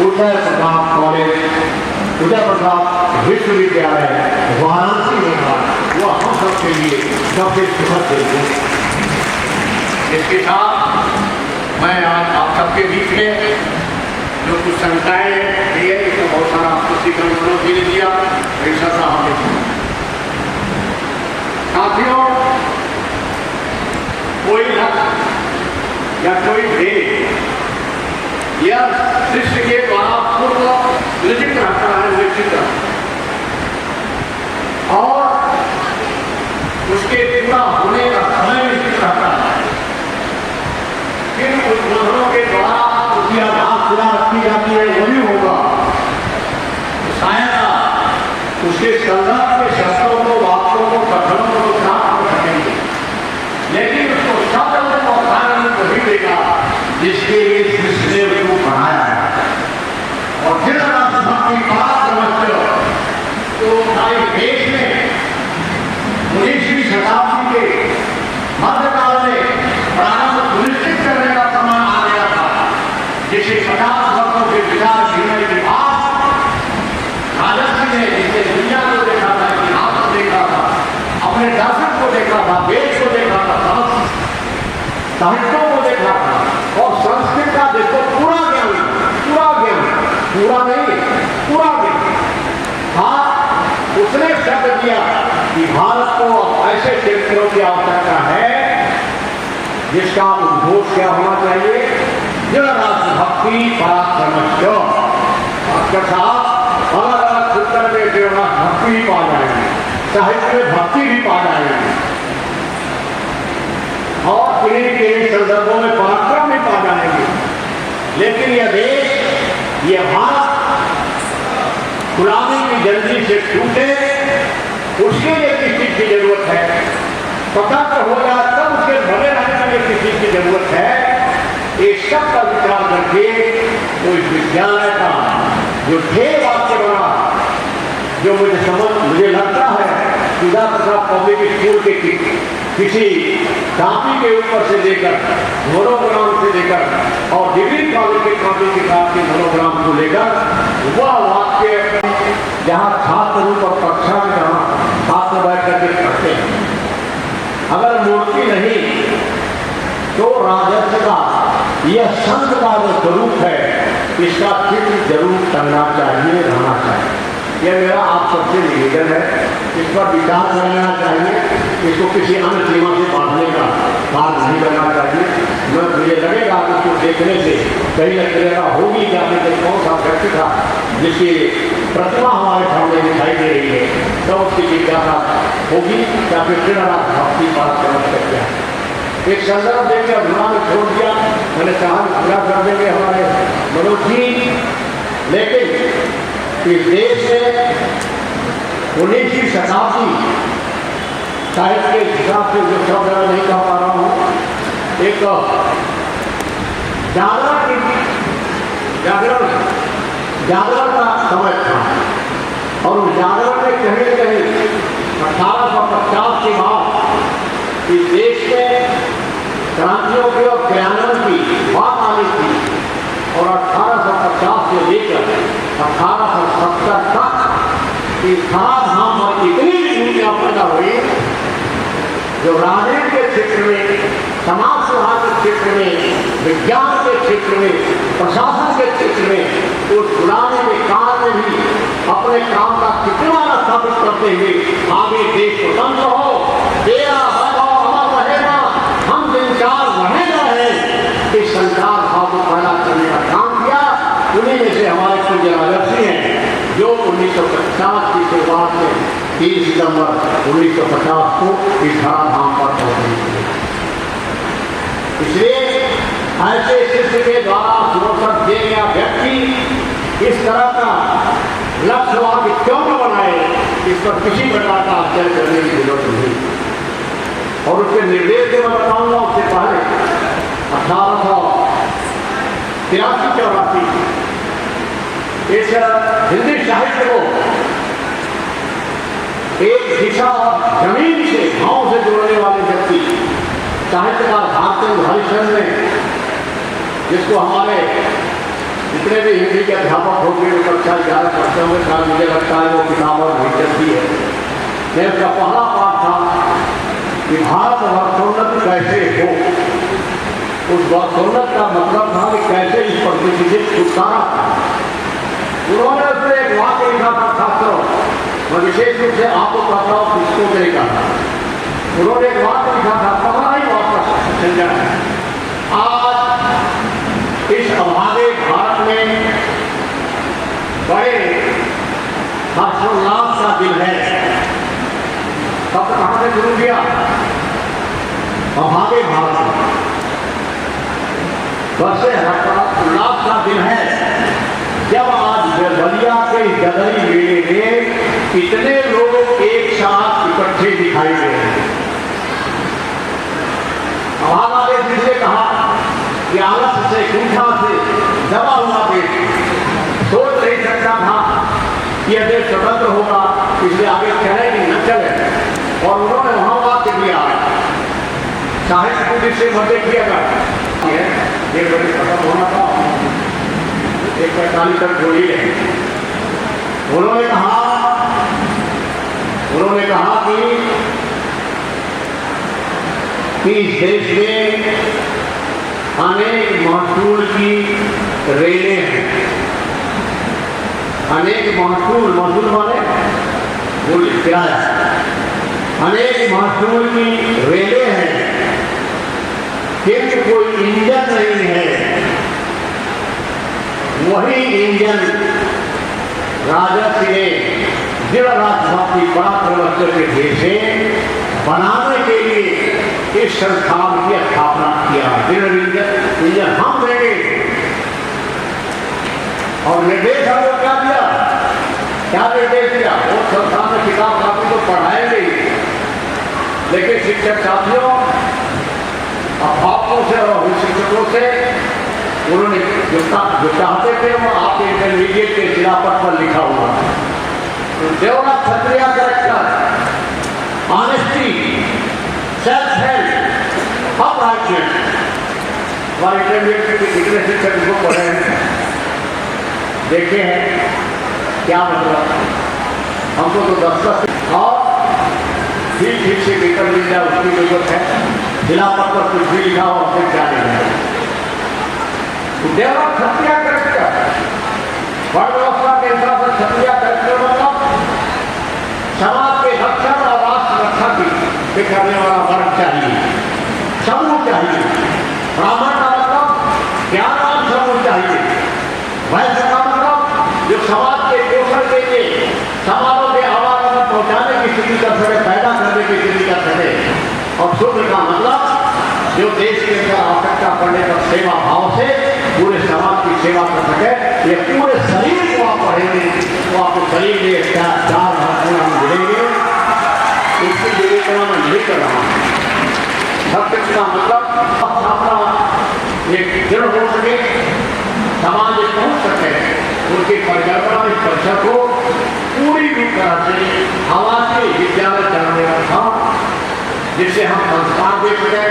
उदय प्रताप कॉलेज, उदय प्रताप विश्वविद्यालय वाराणसी होगा। वह हम सबके लिए सबसे सुखद दिन होगा। इसके साथ मैं आज आप सबके बीच में जो कुछ शंकाएं दिए, इसमें बहुत सारा पुस्तिकरणों भी ने दिया, ऐसा साहब ने। साथियों, कोई लक्ष्य या कोई ध्येय यह शिष्य के द्वारा पूर्व निश्चित रहता है, निश्चित और उसके पूरा होने का समय निश्चित रहता है। किन उद्बोधनों के द्वारा उसकी आधारशिला रखी जाती है वही होगा। शायद उसके संदर्भ के शब्दों को, वाक्यों को, कथनों को प्राप्त कर सकेंगे, लेकिन उसको शब्द और कारण वही देगा जिसके लिए शिष्य ने उसको बनाया है। और फिर भक्ति बात समझते हो तो हमारे देश में 19वीं शताब्दी के मध्यकाल में प्रारंभ सुनिश्चित करने का समय आ गया था, जिसे 50 वर्षों के विचार जीने के बाद राजर्षि ने जिसे दुनिया को देखा था, इतिहास को देखा था, अपने दर्शन को देखा था, वेद को देखा था, साहित्यों को देखा था और संस्कृत का देखो पूरा ज्ञान पूरा नहीं पूरा ज्ञान था। उसने शब्द दिया कि भारत को ऐसे क्षेत्रों की आवश्यकता है जिसका उद्घोष क्या होना चाहिए, जन राष्ट्रभक्ति पराक्रमश्च। डॉक्टर साहब अलग अलग क्षेत्र में देवराष्ट्रभक्ति भी पा जाएंगे, साहित्य में भक्ति भी पा जाएंगे और इन्हीं के संदर्भों में पराक्रम भी पा जाएंगे। लेकिन यह देश, यह भारत गुलामी की जल्दी से छूटे, उसके लिए किस चीज की जरूरत है, स्वतंत्र हो जाए तब उसके भले रहने के लिए किस चीज की जरूरत है, इस सब का विचार करके तो इस विद्यालय का जो ध्येय वाक्य बना, जो मुझे लगता है उदय प्रताप पब्लिक स्कूल के किसी कापी के ऊपर से लेकर मोनोग्राम से लेकर और डिग्री कॉलेज के कापी के साथ के मोनोग्राम को लेकर वह वाक्य जहाँ छात्र रूप और कक्षा में जहाँ छात्र बैठ करके पढ़ते हैं, अगर मूर्ति नहीं तो राजस्व का यह संत का जो स्वरूप है इसका चित्र जरूर करना चाहिए, रहना चाहिए। यह मेरा आप सबसे निवेदन है। इस पर विचार करना चाहिए, इसको किसी अन्य सीमा से बांधने का काम नहीं करना चाहिए। मुझे लगेगा कि उसको देखने से कहीं न कहीं होगी क्या कि कौन सा व्यक्ति था जिसकी प्रतिमा हमारे सामने दिखाई दे रही है, तो उसकी जिज्ञासा होगी या फिर कृणानाथ भक्ति बात समझ सकते हैं। एक संदर्भ देकर अधूरा में छोड़ दिया, मैंने कहा पूरा कर देंगे हमारे मनोज जी, लेकिन इस देश में 19वीं शताब्दी साहित्य के हिसाब से जो शब्द मैं नहीं कह पा रहा हूँ, एक जागरण का समय था, और उस जागरण में कहीं न कहीं 1850 के बाद इस देश में क्रांतियों की और क्रियान्वयन की बात आनी थी, और 1850 से लेकर 1870 तक इस धाम पर इतनी भूमिका पैदा हुई जो राजनीति के क्षेत्र में, समाज सुधार के क्षेत्र में, विज्ञान के क्षेत्र में, प्रशासन के क्षेत्र में, उस पुराने के काल में भी अपने काम का कितना स्थापित करते हुए आगे देश स्वतंत्र हो, तेरा अमर रहेगा, हम संचार रहेगा है, इस संचार भाव को पैदा करने का काम किया। उन्हीं में से हमारे पूज्य राजर्षि हैं जो 1950 की शुरुआत में 3 सितंबर 1950 को इस धराधाम पर पहुंचे। इसलिए ऐसे शिष्य के द्वारा सुरक्षित दिए गया व्यक्ति इस तरह का लक्ष्यवादी क्यों न बनाए, इस पर किसी प्रकार का आश्चर्य करने की जरूरत नहीं। और उसके निर्देश से मैं बताऊंगा, उससे पहले 1883-84 इस हिंदी साहित्य को एक दिशा और जमीन से, गांव से जोड़ने वाले व्यक्ति साहित्यकार भारतेंद्र हरिश्चंद्र ने, जिसको हमारे जितने भी हिंदी के अध्यापक होंगे वो कक्षा 11 पढ़ते होंगे, कारण मुझे लगता है वो किताब और नहीं चलती है। मैं उसका पहला पाठ था कि भारत वर्षोन्नत कैसे हो। उस वर्षोन्नत का मतलब था कि कैसे इस परिस्थिति से छुटकारा। उन्होंने उसमें एक वाक्य लिखा था, छात्रों, मैं विशेष रूप से आपको कहता हूँ किसको के लिखा था। उन्होंने एक वाक्य लिखा था, पहला ही वापस चल जाए, आज इस अभागे भारत में बड़े हर्षोल्लास का दिन है। तब कहां से शुरू किया? अभागे भारत में बड़े हर्षोल्लास का दिन है जब आज बलिया के गदरी मेले में इतने लोग एक साथ इकट्ठे दिखाई दे रहे हैं। अभागा ने जिसने कहा कि आलस से, कुंठा से दबा हुआ देश सोच नहीं सकता था कि यह देश स्वतंत्र होगा, इसलिए आगे चले कि न चले। और उन्होंने वहां बात दिया, साहित्य को जिससे मदद किया गया ये बड़े खत्म होना था, 145 तक जोड़ी है। उन्होंने कहा कि इस देश में अनेक महसूल की रेलें हैं। अनेक महसूल माने बोलिए क्या है? अनेक महसूल की रेलें हैं, किंतु कोई इंजन नहीं है। वही इंजन राजर्षि ने दृढ़ राष्ट्रभक्ति पराक्रम के देशे बनाने के लिए इस संस्थान की स्थापना किया। दृढ़ इंजन हम देंगे। और निर्देश हमको क्या दिया? क्या निर्देश दिया? वो संस्थान में किताब कापी तो पढ़ाएंगे, लेकिन शिक्षक साथियों, अध्यापकों से और शिक्षकों से उन्होंने जो चाहते थे वो आपके इंटरमीडिएट के शिलापट पर लिखा हुआ। तो देवरा क्षत्रिय character, honesty, self help, uprightness, हमारे इंटरमीडिएट के कितने शिक्षक को पढ़े हैं, देखे हैं क्या मतलब। हमको तो 10 और ठीक से पेपर मिल जाए उसकी जरूरत है। शिलापट पर कुछ भी लिखा हो फिर क्या लिखा है। देवरा क्षत्रिय कैरेक्टर वर्ण व्यवस्था के हिसाब से क्षत्रिय चरित्र मतलब समाज के रक्षण और राष्ट्र रक्षा की करने वाला वर्ग चाहिए, समूह चाहिए। ब्राह्मण का मतलब ज्ञानवान समूह चाहिए। वैश्य का मतलब जो समाज के पोषण के लिए समारों के आवागमन पहुंचाने की स्थिति कर सके, पैदा करने की स्थिति कर सके। और शूद्र का मतलब जो देश के अंदर आवश्यकता पड़ने पर सेवा भाव से पूरे समाज की सेवा कर सके। ये पूरे शरीर को आप पढ़ेंगे तो आपको शरीर में चार महत्वपूर्ण मिलेंगे। इसकी विवेचना मैं नहीं कर रहा हूँ। सत्य का मतलब छात्रा एक दृढ़ हो सके, समाज में पहुंच सके, उनकी परिकल्पना इस परिषद को पूरी भी तरह से आवासीय विद्यालय चलाने का था, जिससे हम संस्कार दे सकें,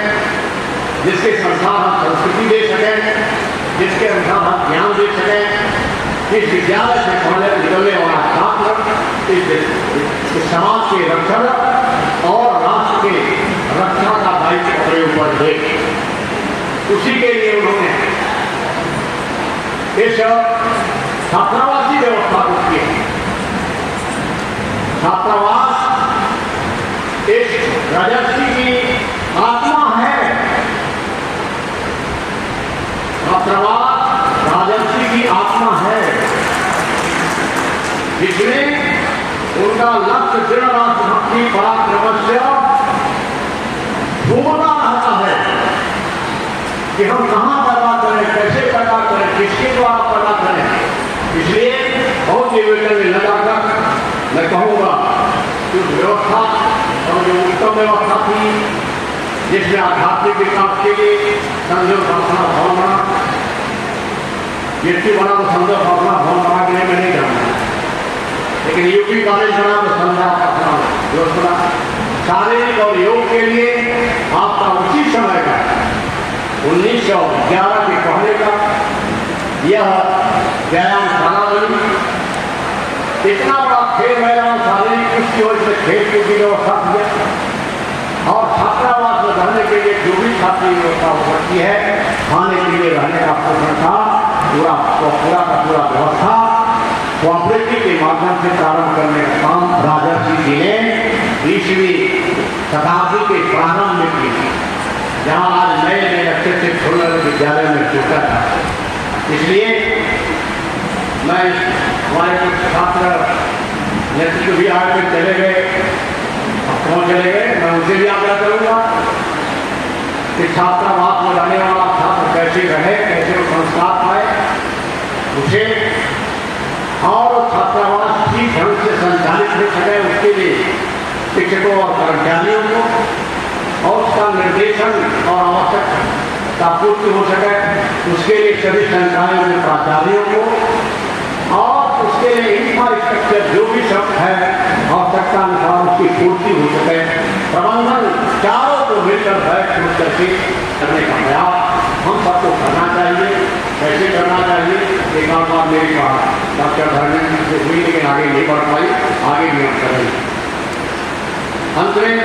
जिसके संसार हम संस्कृति दे सकें, जिसके अनुसार हम ज्ञान दे सकें। इस विद्यालय से पढ़ने निकलने वाला छात्र इस समाज के रक्षण और राष्ट्र के रक्षा का दायित्व अपने ऊपर ले। उसी के लिए उन्होंने इस छात्रावासी व्यवस्था को किया। छात्रावास इस राजर्षि की आत्मा है। छात्रावास राजर्षि की आत्मा है, जिसमें उनका लक्ष्य दृढ़ राष्ट्रभक्ति पराक्रमस्य ढूंढना रहता है कि हम कहां पैदा करें, कैसे पैदा करें, किसके द्वारा पैदा करें। इसलिए बहुत विवेचन में लगाकर मैं कहूँगा कि उस व्यवस्था और जो उत्तम व्यवस्था थी, जिसमें आध्यात्मिक विकास के लिए संजय साधना भवन बना, व्यक्ति बना तो संजय साधना भवन बना के मैं नहीं जानता, लेकिन यूपी कॉलेज बना तो संजय साधना व्यवस्था शारीरिक और योग के लिए आपका उसी समय का 1911 के पहले का यह व्यायामशाला बनी। इतना बड़ा खेल मैदान शारीरिक कुश्ती और इसमें खेल कूद की व्यवस्था किया और छात्रावास में रहने के लिए जो भी छात्री व्यवस्था हो सकती है, खाने के लिए रहने का पोषण था, पूरा का पूरा व्यवस्था कोऑपरेटिव के माध्यम से प्रारंभ करने का काम राजर्षि जी ने 20वीं शताब्दी के प्रारंभ में किया, जहाँ आज नए नए अच्छे से खुलने वाले विद्यालय में चुका था। इसलिए मैं हमारे कुछ छात्र नेतृत्व भी आगे चले गए, कौन चले गए, मैं उनसे भी आग्रह करूँगा कि छात्रावास में रहने वाला छात्र कैसे रहे, कैसे वो संस्कार पाए, उसे और छात्रावास ठीक ढंग से संचालित हो सके, उसके लिए शिक्षकों और कर्मचारियों को और उसका निर्देशन और आवश्यकता पूर्ति हो सके, उसके लिए सभी संकायों के प्राचार्यों को और उसके लिए इंफ्रास्ट्रक्चर जो भी सब है आवश्यकता अनुसार उसकी पूर्ति हो सके। प्रबंधन चारों को मिलकर बैठ छूट करके करने का प्रयास हम सबको करना चाहिए। कैसे करना चाहिए, एक आध बार मेरी बात डॉक्टर धर्मेंद्र से हुई, लेकिन आगे नहीं बढ़ पाई, आगे भी हम करेंगे। अंत में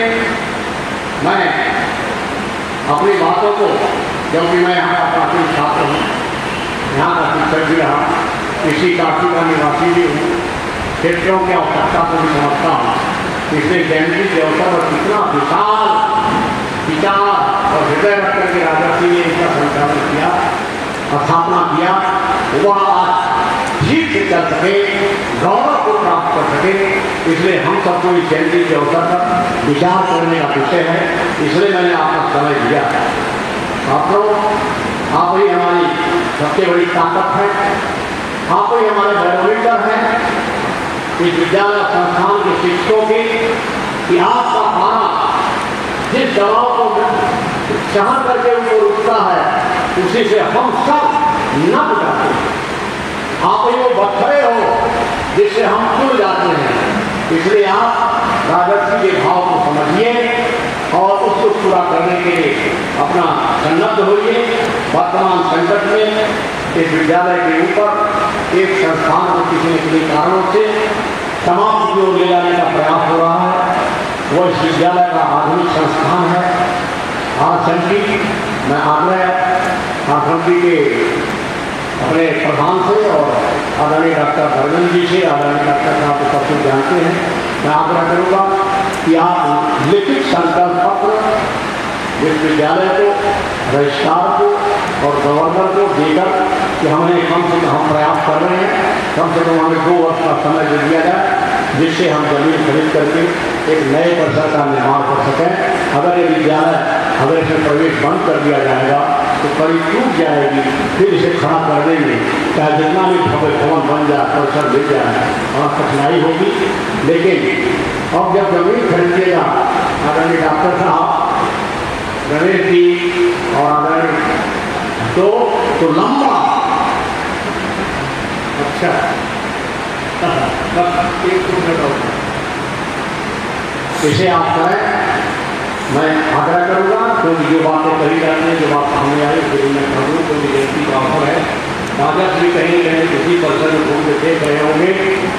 मैं अपनी बातों को, क्योंकि मैं यहाँ का प्राचीन छात्र हूँ, यहाँ का शिक्षक भी रहा, इसी काशी का निवासी भी हूँ, क्षेत्रों की आवश्यकता को भी समझता हूँ। इसलिए जयंती के अवसर पर कितना विशाल विचार और हृदय रख करके राजर्षि ने इसका संचालन किया, स्थापना किया, वह आज ठीक से चल सके, गौरव को प्राप्त कर सके। इसलिए हम सबको इस जयंती के अवसर पर विचार करने का विषय है, इसलिए मैंने आपका समय दिया। छात्रों, आप ही हमारी सबसे बड़ी ताकत है, आप ही हमारे बैरोमीटर हैं। इस विद्यालय संस्थान के शिक्षकों के कि आपका पारा जिस दबाव को सहन करके उनको रुकता है, उसी से हम सब नब जाते हैं। आप ही वो बखरे हो जिससे हम जुड़ जाते हैं। इसलिए आप राजर्षि के भाव को समझिए और उसको पूरा करने के लिए अपना सन्नद्ध होइए। वर्तमान संकट में इस विद्यालय के ऊपर एक संस्थान को किसी न किसी कारणों से समाप्त की ओर ले जाने का प्रयास हो रहा है। वो इस विद्यालय का आधुनिक संस्थान है। आरएसएमपी, मैं आग्रह आरएसएमपी के अपने प्रधान से और आदरणीय डॉक्टर धर्मेंद्र जी से, आदरणीय डॉक्टर साहब को सब कुछ जानते हैं, मैं आग्रह करूँगा कि आप लिखित संकल्प पत्र विश्वविद्यालय को, रजिस्ट्रार को और गवर्नर को देकर कि हमने कम से कम हम प्रयास कर रहे हैं, कम से कम हमें 2 वर्ष का समय दे दिया जाए जिससे हम जमीन खरीद करके एक नए परिसर का निर्माण कर सकें। अगर ये विद्यालय अगर इसमें प्रवेश बंद कर दिया जाएगा तो कड़ी टूट जाएगी, फिर इसे खड़ा कर देंगे, चाहे जितना भी भव्य भवन बन जाए, परिसर मिल जाए, और कठिनाई होगी। लेकिन अब जब जमीन खरीदिएगा, आदरणीय डॉक्टर साहब, गणेश जी और आदरणीय तो लंबा, अच्छा इसे आप करें, मैं आग्रह करूँगा क्योंकि जो बातें कही जाती हैं, जो बात सामने आई उसके मैं करूँ क्योंकि जयंती का अवसर है। राजस्व भी कहीं कहीं किसी परिसर में घूम के देख रहे होंगे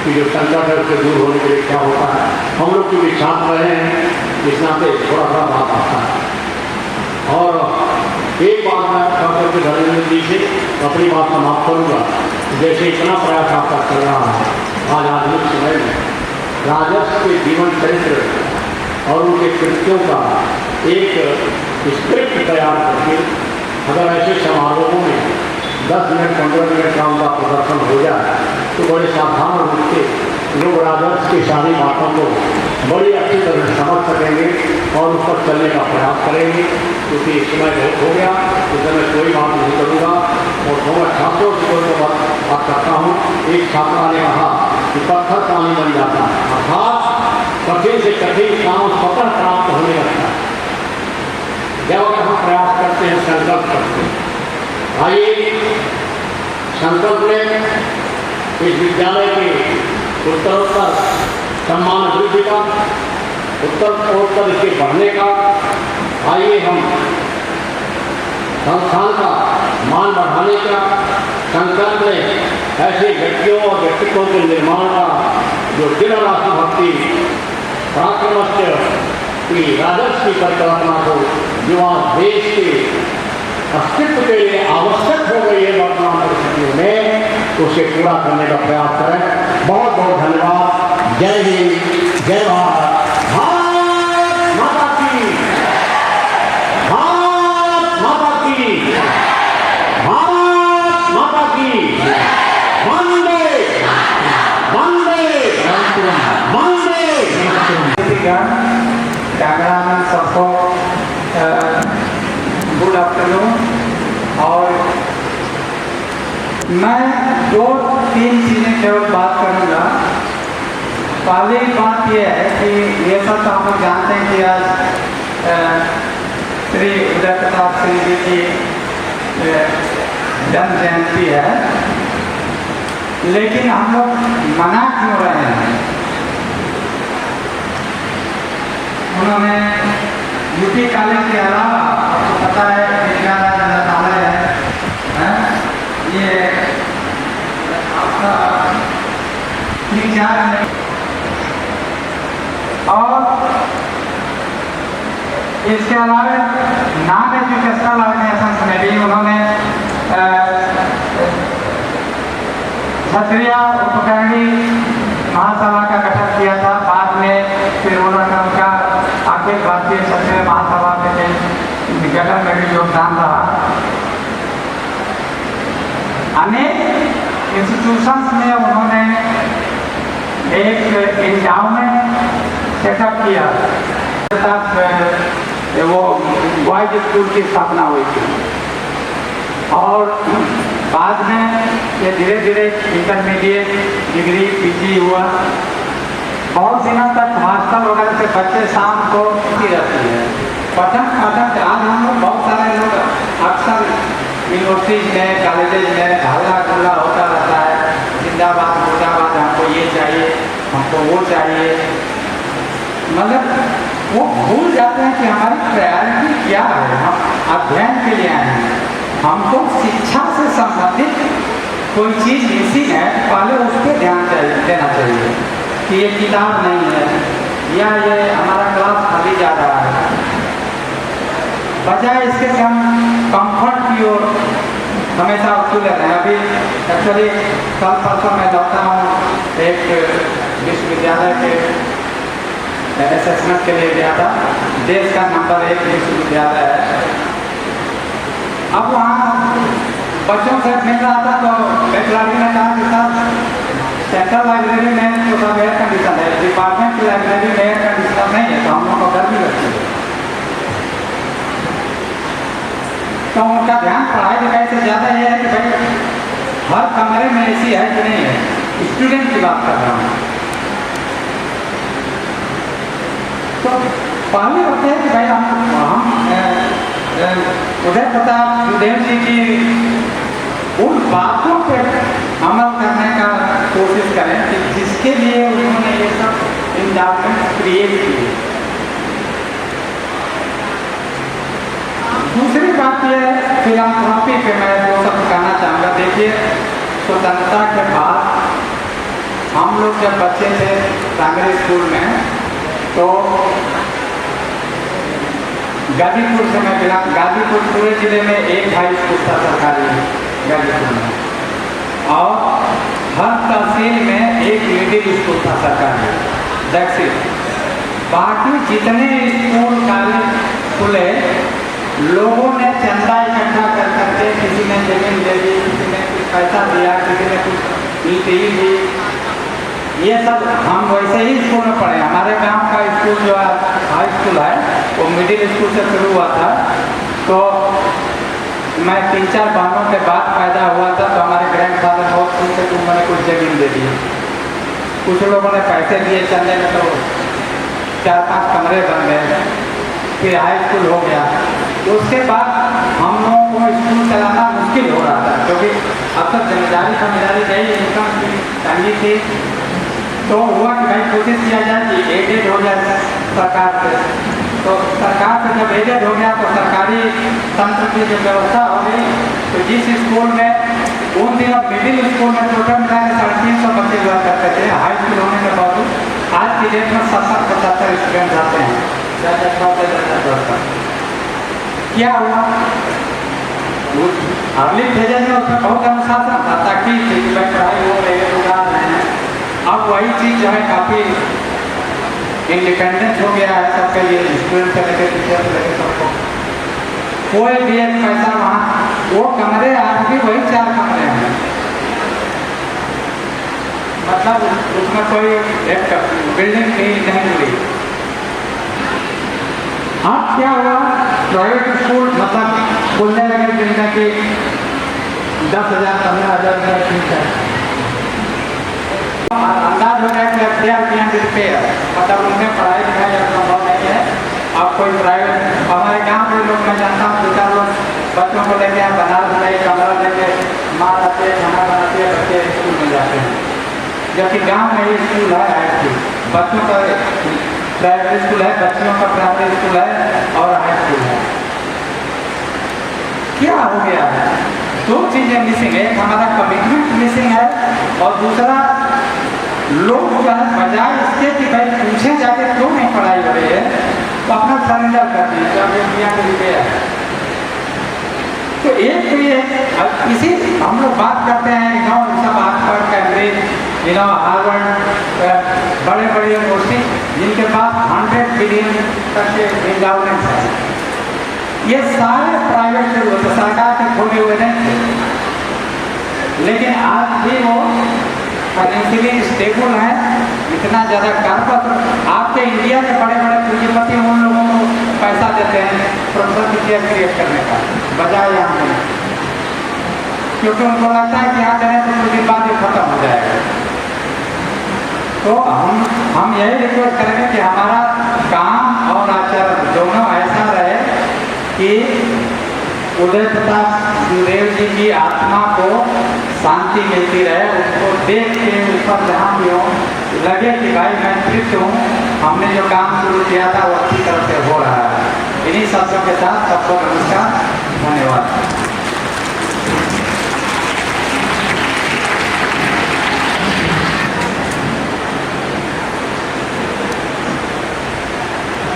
कि जो संकट है उससे दूर होने के लिए क्या होता है। हम लोग क्योंकि छात्र रहे हैं, इस नाते थोड़ा सा बात आता है। और एक बात मैं डॉक्टर धर्मेंद्र जी से अपनी बात समाप्त करूँगा। जैसे इतना प्रयास आपका चल रहा है, आज आधुनिक समय में राजस्व के जीवन चरित्र और उनके कृत्यों का एक स्क्रिप्ट तैयार करके अगर ऐसे समारोहों में 10 मिनट 15 मिनट का उनका प्रदर्शन हो जाए तो बड़े सावधान रूप से लोग राजस्व की सारी बातों को बड़ी अच्छी तरह से समझ सकेंगे और उस पर चलने का प्रयास करेंगे। क्योंकि समय बहुत हो गया, उस समय कोई बात नहीं करूँगा और दोनों छात्रों से कोई बात करता हूँ। एक छात्रा ने कहा कि पत्थर पानी बन जाता है, अर्थात कठिन से कठिन काम स्वतः प्राप्त होने लगता है जब अगर हम प्रयास करते हैं, संकल्प करते हैं। आइए संकल्प लें इस विद्यालय के उत्तरोत्तर सम्मान वृद्धि का, उत्तरोत्तर इसके बढ़ने का। आइए हम संस्थान का मान बढ़ाने का संकल्प लें। ऐसे व्यक्तियों और व्यक्तित्वों के निर्माण का जो दिन राशि भक्ति पराक्रमस्य की राजस्व की परिकल्पना को जो आज देश के अस्तित्व के लिए आवश्यक हो गई है वर्तमान परिस्थितियों में, उसे पूरा करने का प्रयास करें। बहुत बहुत धन्यवाद। जय हिंद, जय भारत, भारत माता की, भारत माता की, भारत माता की, वंदे वंदे वंदे। कैमरामैन सबको गुड आफ्टरनून। और मैं 2-3 चीज़ें केवल बात करूँगा। पहली बात यह है कि ये सब तो हम लोग जानते हैं कि आज श्री उदय प्रताप सिंह जी की जन्म जयंती है, लेकिन हम लोग मना क्यों रहे हैं? उन्होंने यूपी कॉलेज के अलावा, आपको पता है विज्ञान संग्रहालय है, ये आपका 3-4 में, और इसके अलावा नॉन एजुकेशनल ऑर्गेनाइजेशन में भी उन्होंने क्षत्रिय उपकरणी महासभा का गठन किया था। बाद में फिर उन्होंने उनका अखिल भारतीय क्षत्रिय महासभा के गठन में भी योगदान रहा। अनेक इंस्टीट्यूशंस में उन्होंने एक एंडाउमेंट सेटअप किया, वो बॉयज स्कूल की स्थापना हुई थी। और बाद में ये धीरे धीरे इंटरमीडिएट डिग्री पीजी हुआ। बहुत दिनों तक हॉस्टल वगैरह से बच्चे शाम को की रहती है पठन पाठन। आज हम लोग बहुत सारे लोग अक्सर यूनिवर्सिटीज में, कॉलेजेज में हल्ला गुल्ला होता रहता है, जिंदाबाद मुर्दाबाद, हमको ये चाहिए, हमको वो चाहिए। मतलब वो भूल जाते हैं कि हमारी प्रायोरिटी क्या है। हम अध्ययन के लिए आए हैं, हमको शिक्षा से संबंधित कोई चीज़ मिसिंग है, पहले उस पर ध्यान देना चाहिए कि ये किताब नहीं है या ये हमारा क्लास खाली जा रहा है। बजाय इसके कि हम कंफर्ट की ओर हमेशा उत्सुक रहते हैं। अभी एक्चुअली कल परसों मैं लौटा हूँ एक विश्वविद्यालय के असेसमेंट के लिए गया था। देश का नंबर 1 विश्वविद्यालय है। अब वहाँ बच्चों से मिल रहा था तो एक लड़की ने कहा कि सर सेंट्रल लाइब्रेरी में तो सब एयर कंडीशन है, डिपार्टमेंट की लाइब्रेरी में एयर कंडीशन नहीं है, तो हम लोग को गर्मी लगती है। तो उनका ध्यान पढ़ाई लिखाई से ज़्यादा ये है कि भाई हर कमरे में एसी है कि नहीं है। स्टूडेंट की बात कर रहा हूँ। तो पहली बात है कि भाई हम उदय प्रताप देव जी की उन बातों पर अमल करने का कोशिश करें कि जिसके लिए उन्होंने ये सब इंडाउमेंट क्रिएट किए। दूसरी बात यह है फिलांथ्रॉपी पे मैं वो सब कहना चाहूँगा। देखिए, स्वतंत्रता के बाद हम लोग जब बच्चे थे प्राइमरी स्कूल में, तो गाजीपुर से मैं बिना गाजीपुर पूरे जिले में एक हाई स्कूल था सरकारी गाजीपुर में, और हर तहसील में एक मिडिल स्कूल था सरकारी। That's it. बाकी जितने स्कूल कॉलेज खुले, लोगों ने चंदा इकट्ठा कर करके, किसी ने जमीन दे दी, किसी ने कुछ पैसा दिया, किसी ने कुछ ईंटें दी। ये सब हम वैसे ही स्कूल में पढ़े। हमारे गांव का स्कूल जो हाई स्कूल है वो मिडिल स्कूल से शुरू हुआ था। तो मैं 3-4 बहनों के बाद पैदा हुआ था, तो हमारे ग्रैंडफादर बहुत खुश थे, तुम मैंने कुछ जमीन दे दी। कुछ लोगों ने पैसे दिए चलने में, तो 4-5 कमरे बन गए। फिर हाई स्कूल हो गया। उसके बाद हम लोगों को स्कूल चलाना मुश्किल हो रहा था, क्योंकि अब तक जिम्मेदारी गई, इनकम की तंगी थी। तो हुआ कि भाई कोशिश किया जाए कि एडेड हो जाए सरकार से। तो सरकार से जब एडेड हो गया तो सरकारी तंत्र की जो व्यवस्था हो गई, तो जिस स्कूल में उन दिनों मिडिल स्कूल में टोटल मिला के 350 बच्चे हुआ करते थे, हाई स्कूल होने के बावजूद आज की डेट में 70-75 स्टूडेंट आते हैं। क्या हुआ? अर्ली फेजर में उसमें बहुत अनुशासन था, ताकि पढ़ाई हो रही है। अब वही चीज़ जो है काफ़ी इंडिपेंडेंस हो गया है सबके लिए, स्टूडेंट से लेकर टीचर से लेकर सबको। कोई भी एक पैसा वहाँ, वो कमरे आज भी वही 4 कमरे हैं, मतलब उसमें कोई एक बिल्डिंग नहीं हुई। अब क्या हुआ? प्राइवेट स्कूल मतलब खुलने लगे, जिनका कि 10,000-15,000 रुपये फीस है। अंदाज हो रहा है कि मतलब उनमें पढ़ाई लिखाई अब संभव नहीं है। अब कोई प्राइवेट, हमारे गांव के लोग मैं जानता हूँ 2-4 लोग बच्चों को लेके बनारस में एक कमरा लेके माँ आते हैं, खाना बनाते हैं, बच्चे स्कूल में जाते हैं। जबकि गांव में ही स्कूल है हाई स्कूल, बच्चों का प्राइमरी स्कूल है, बच्चों का प्राइमरी स्कूल है और हाई स्कूल है। क्या हो गया है? 2 चीज़ें मिसिंग है। एक हमारा कमिटमेंट मिसिंग है, और दूसरा लोग जो है बजाय इसके कि भाई पूछे जाके क्यों नहीं पढ़ाई हो रही है, तो अपना सरेंडर कर दिए जब इंडिया के लिए है। तो एक तो ये इसी हम लोग बात करते हैं सब ऑक्सफोर्ड, कैम्ब्रिज, हार्वर्ड, बड़े बड़े यूनिवर्सिटी जिनके पास 100 बिलियन तक के एंडाउमेंट है। ये सारे प्राइवेट से होते, सरकार के खोले हुए नहीं थे, लेकिन आज भी वो फाइनेंशियली स्टेबल है। इतना ज़्यादा कारगर आपके इंडिया के बड़े बड़े पूंजीपति उन लोगों को पैसा देते हैं प्रोफेसर की चेयर क्रिएट करने का, बजाय यहाँ देने, क्योंकि उनको लगता है कि यहाँ देने तो कुछ दिन बाद ये खत्म हो जाएगा। तो हम यही रिक्वेस्ट करेंगे कि हमारा काम और आचरण दोनों ऐसा रहे कि उदय प्रताप देव जी की आत्मा को शांति मिलती रहे, उनको देख के ऊपर जहाँ भी हो लगे कि भाई मैं तृप्त हूँ, हमने जो काम शुरू किया था वो अच्छी तरह से हो रहा है। इन्हीं शब्दों के साथ सबको नमस्कार, धन्यवाद।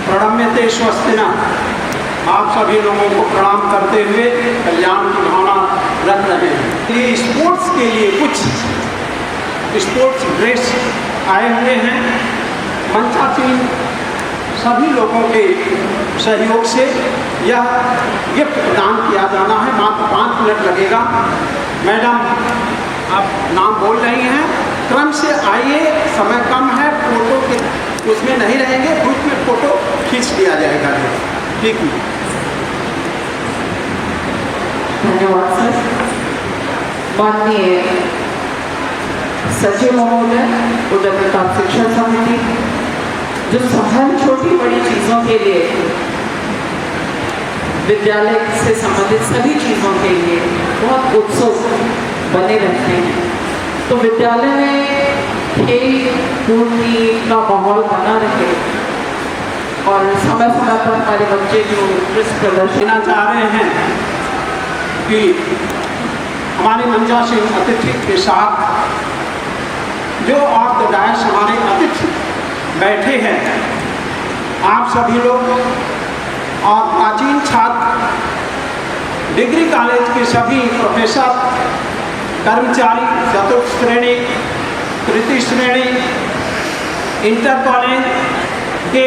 प्रणम्यते स्वस्तिना। आप सभी लोगों को प्रणाम करते हुए कल्याण की भावना रख रहे हैं। ये स्पोर्ट्स के लिए कुछ स्पोर्ट्स ड्रेस आए हुए हैं। मंचासीन सभी लोगों के सहयोग से यह गिफ्ट प्रदान किया जाना है। मात्र 5 मिनट लगेगा। मैडम आप नाम बोल रही हैं, क्रम से आइए, समय कम है, फोटो के उसमें नहीं रहेंगे, ग्रुप में फोटो खींच लिया जाएगा। ठीक है, धन्यवाद सर। माननीय सचिव महोदय, उदय प्रताप शिक्षण समिति, जो हर छोटी बड़ी चीज़ों के लिए, विद्यालय से संबंधित सभी चीज़ों के लिए बहुत उत्सुक बने रहते हैं, तो विद्यालय में खेल कूद का माहौल बना रहे और समय समय पर हमारे बच्चे जो उत्कृष्ट प्रदर्शन चाह रहे हैं कि हमारे मंचासीन अतिथि के साथ जो ऑफ द डायस हमारे अतिथि बैठे हैं, आप सभी लोग और प्राचीन छात्र, डिग्री कॉलेज के सभी प्रोफेसर, कर्मचारी, चतुर्थ श्रेणी, तृतीय श्रेणी, इंटर कॉलेज के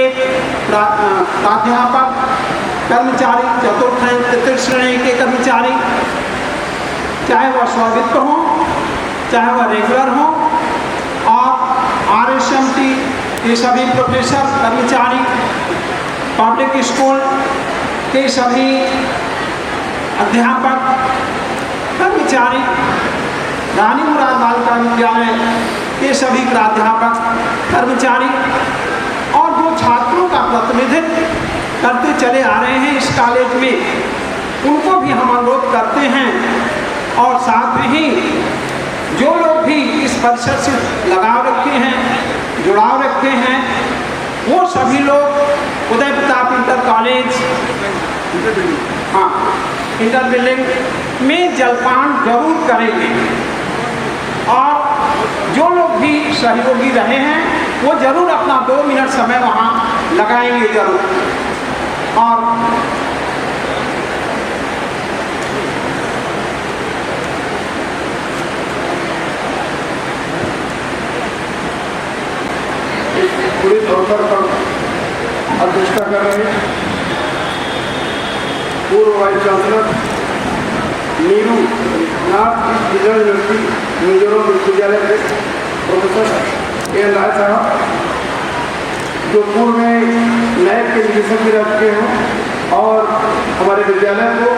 प्राध्यापक, कर्मचारी, चतुर्थ तृतीय श्रेणी के कर्मचारी, चाहे वह स्वावित्त हों, चाहे वह रेगुलर हों, और RSMT के सभी प्रोफेसर, कर्मचारी, पब्लिक स्कूल के सभी अध्यापक, कर्मचारी, रानी मुराद बालिका विद्यालय के सभी प्राध्यापक, कर्मचारी और जो छात्रों का प्रतिनिधित्व करते चले आ रहे हैं इस कॉलेज में, उनको भी हम अनुरोध करते हैं। और साथ में ही जो लोग भी इस परिसर से लगाव रखे हैं, जुड़ाव रखे हैं, वो सभी लोग Uday Pratap inter college, inter building में जलपान जरूर करेंगे। और जो लोग भी सहयोगी रहे हैं वो जरूर अपना 2 मिनट समय वहाँ लगाएंगे जरूर। और पूरे अवसर पर अध्यक्षता कर रहे पूर्व vice chancellor Neeru north east regional university Mizoram विश्वविद्यालय के प्रोफेसर ए राय साहब, जो पूर्व में नैक के निदेशक भी रह चुके हैं और हमारे विद्यालय को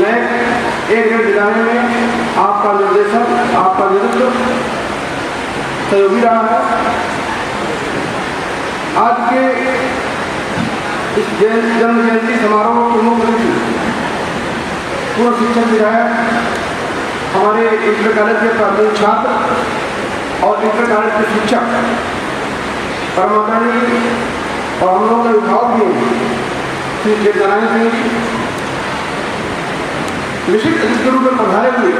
नैक A ग्रेड दिलाने में आपका निर्देशन, आपका नेतृत्व सहयोगी रहा है। आज के इस जन्म जयंती समारोह के मुख्य अतिथि पूर्व शिक्षक विधायक, हमारे इंटर कॉलेज के प्राथमिक छात्र और इंटर कॉलेज के शिक्षक परमात्मा जी और हम लोगों के विभाग भी श्री जयनारायण सिंह जी विशिष्ट अतिथि के रूप में पधारे हुए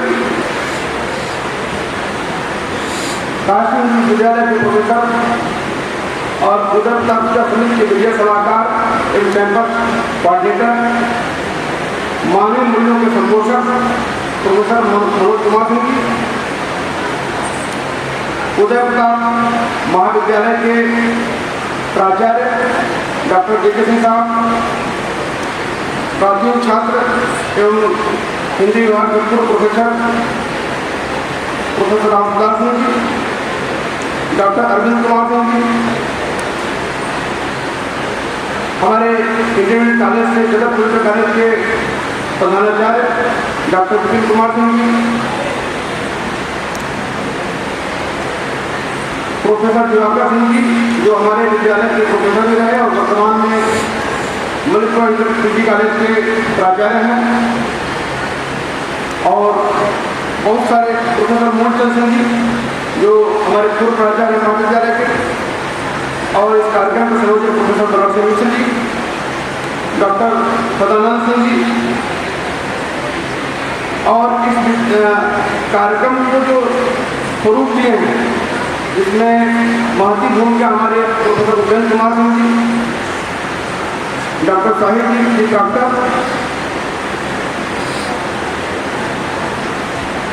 काशी विश्वविद्यालय के प्रोफेसर और उदय प्रताप समिति के विजय सलाहकार एवं कैंपस कोऑर्डिनेटर, मानवीय मूल्यों के संपोषक प्रोफेसर मनोज कुमार सिंह जी, उदय प्रताप महाविद्यालय के प्राचार्य डॉक्टर JK सिंह साहब, प्राचीन छात्र एवं हिंदी विभाग के पूर्व प्रोफेसर रामदास सिंह जी, डॉक्टर अरविंद कुमार सिंह जी, हमारे इंटरमीडिएट कॉलेज से जगतपुर कॉलेज के प्रधानाचार्य डॉक्टर विपिन कुमार सिंह जी, प्रोफेसर दिवाकर सिंह जी, जो हमारे विद्यालय के प्रोफेसर भी रहे और वर्तमान में मलिकपुर इंटरमीडिएट कॉलेज के प्राचार्य हैं, और बहुत सारे प्रोफेसर मोहन सिंह जी, जो हमारे पूर्व प्राचार्य महाविद्यालय के, और इस कार्यक्रम के संयोजक प्रोफेसर बलराम सिंह मिश्र जी, डॉक्टर सदानंद सिंह जी, और इस कार्यक्रम को जो स्वरूप दिए हैं जिसमें महती भूमिका हमारे प्रोफेसर उपेंद्र कुमार सिंह जी, डॉक्टर साहिब जी, डॉक्टर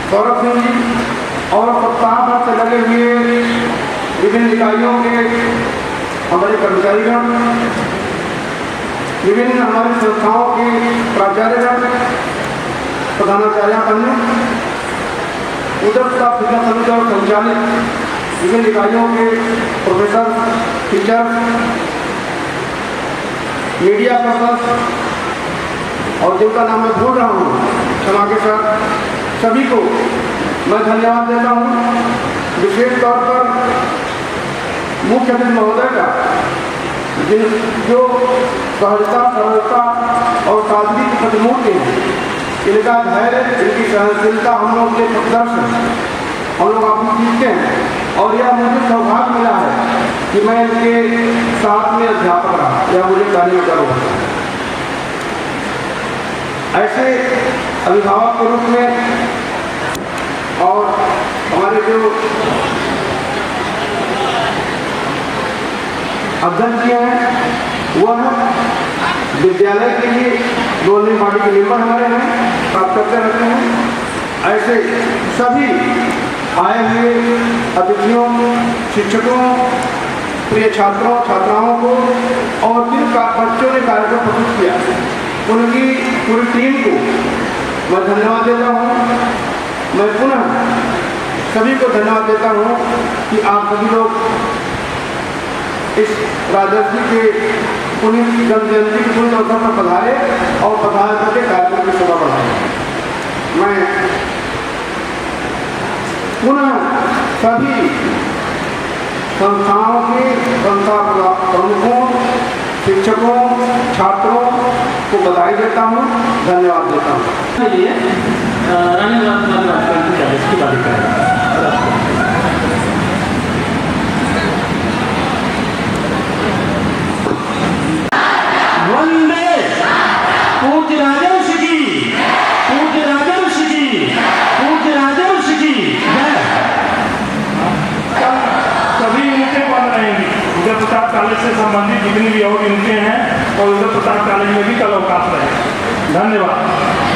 सौरभ सिंह जी और सप्ताह भर से लगे हुए विभिन्न इकाइयों के हमारे कर्मचारीगण, विभिन्न हमारी संस्थाओं के प्राचार्यगण, प्रधानाचार्य अन्य उधर का शिक्षा समिति और संचालित विभिन्न इकाइयों के प्रोफेसर, टीचर, मीडिया पर्सन और जिनका नाम मैं भूल रहा हूँ क्षमा के साथ, सभी को मैं धन्यवाद देता हूँ। विशेष तौर पर मुख्य अतिथि महोदय का जो सहजता, सरलता और सादगी की प्रतिमूर्ति है, इनका धैर्य, इनकी सहनशीलता हम लोग के प्रदर्शन हम लोग आपको सीखते हैं और यह मुझे सौभाग्य मिला है कि मैं इनके साथ में अध्यापक रहा, यह मुझे कहने का गर्व है। ऐसे अभिभावक के रूप में और हमारे जो अध्यक्ष जी हैं वह विद्यालय के लिए गोल्डन पार्टी के मेंबर हमारे हैं, बात करते रहते हैं। ऐसे सभी आए हुए अतिथियों, शिक्षकों, प्रिय छात्रों, छात्राओं को और जिन बच्चों ने कार्यक्रम प्रस्तुत किया उनकी पूरी टीम को मैं धन्यवाद देता हूँ। मैं पुनः सभी को धन्यवाद देता हूँ कि आप सभी लोग इस राजर्ष जी के पुनीत जन्म जयंती के पुण्य अवसर पर पधारे और पधार करके कार्यक्रम की शोभा बढ़ाए। मैं पुनः सभी संस्थाओं के संस्था प्रमुखों, शिक्षकों, छात्रों को बधाई देता हूँ, धन्यवाद देता हूँ। रानी की बालिका वंदे पूज्य राजर्ष की, पूज्य राजर्ष की, पूज्य राजर्ष की जय। सभी यूनिटें बन रहेंगी। उदय प्रताप कॉलेज से संबंधित जितनी भी और यूनिटें हैं और उदय प्रताप कॉलेज में भी कल अवकाश रहे। धन्यवाद।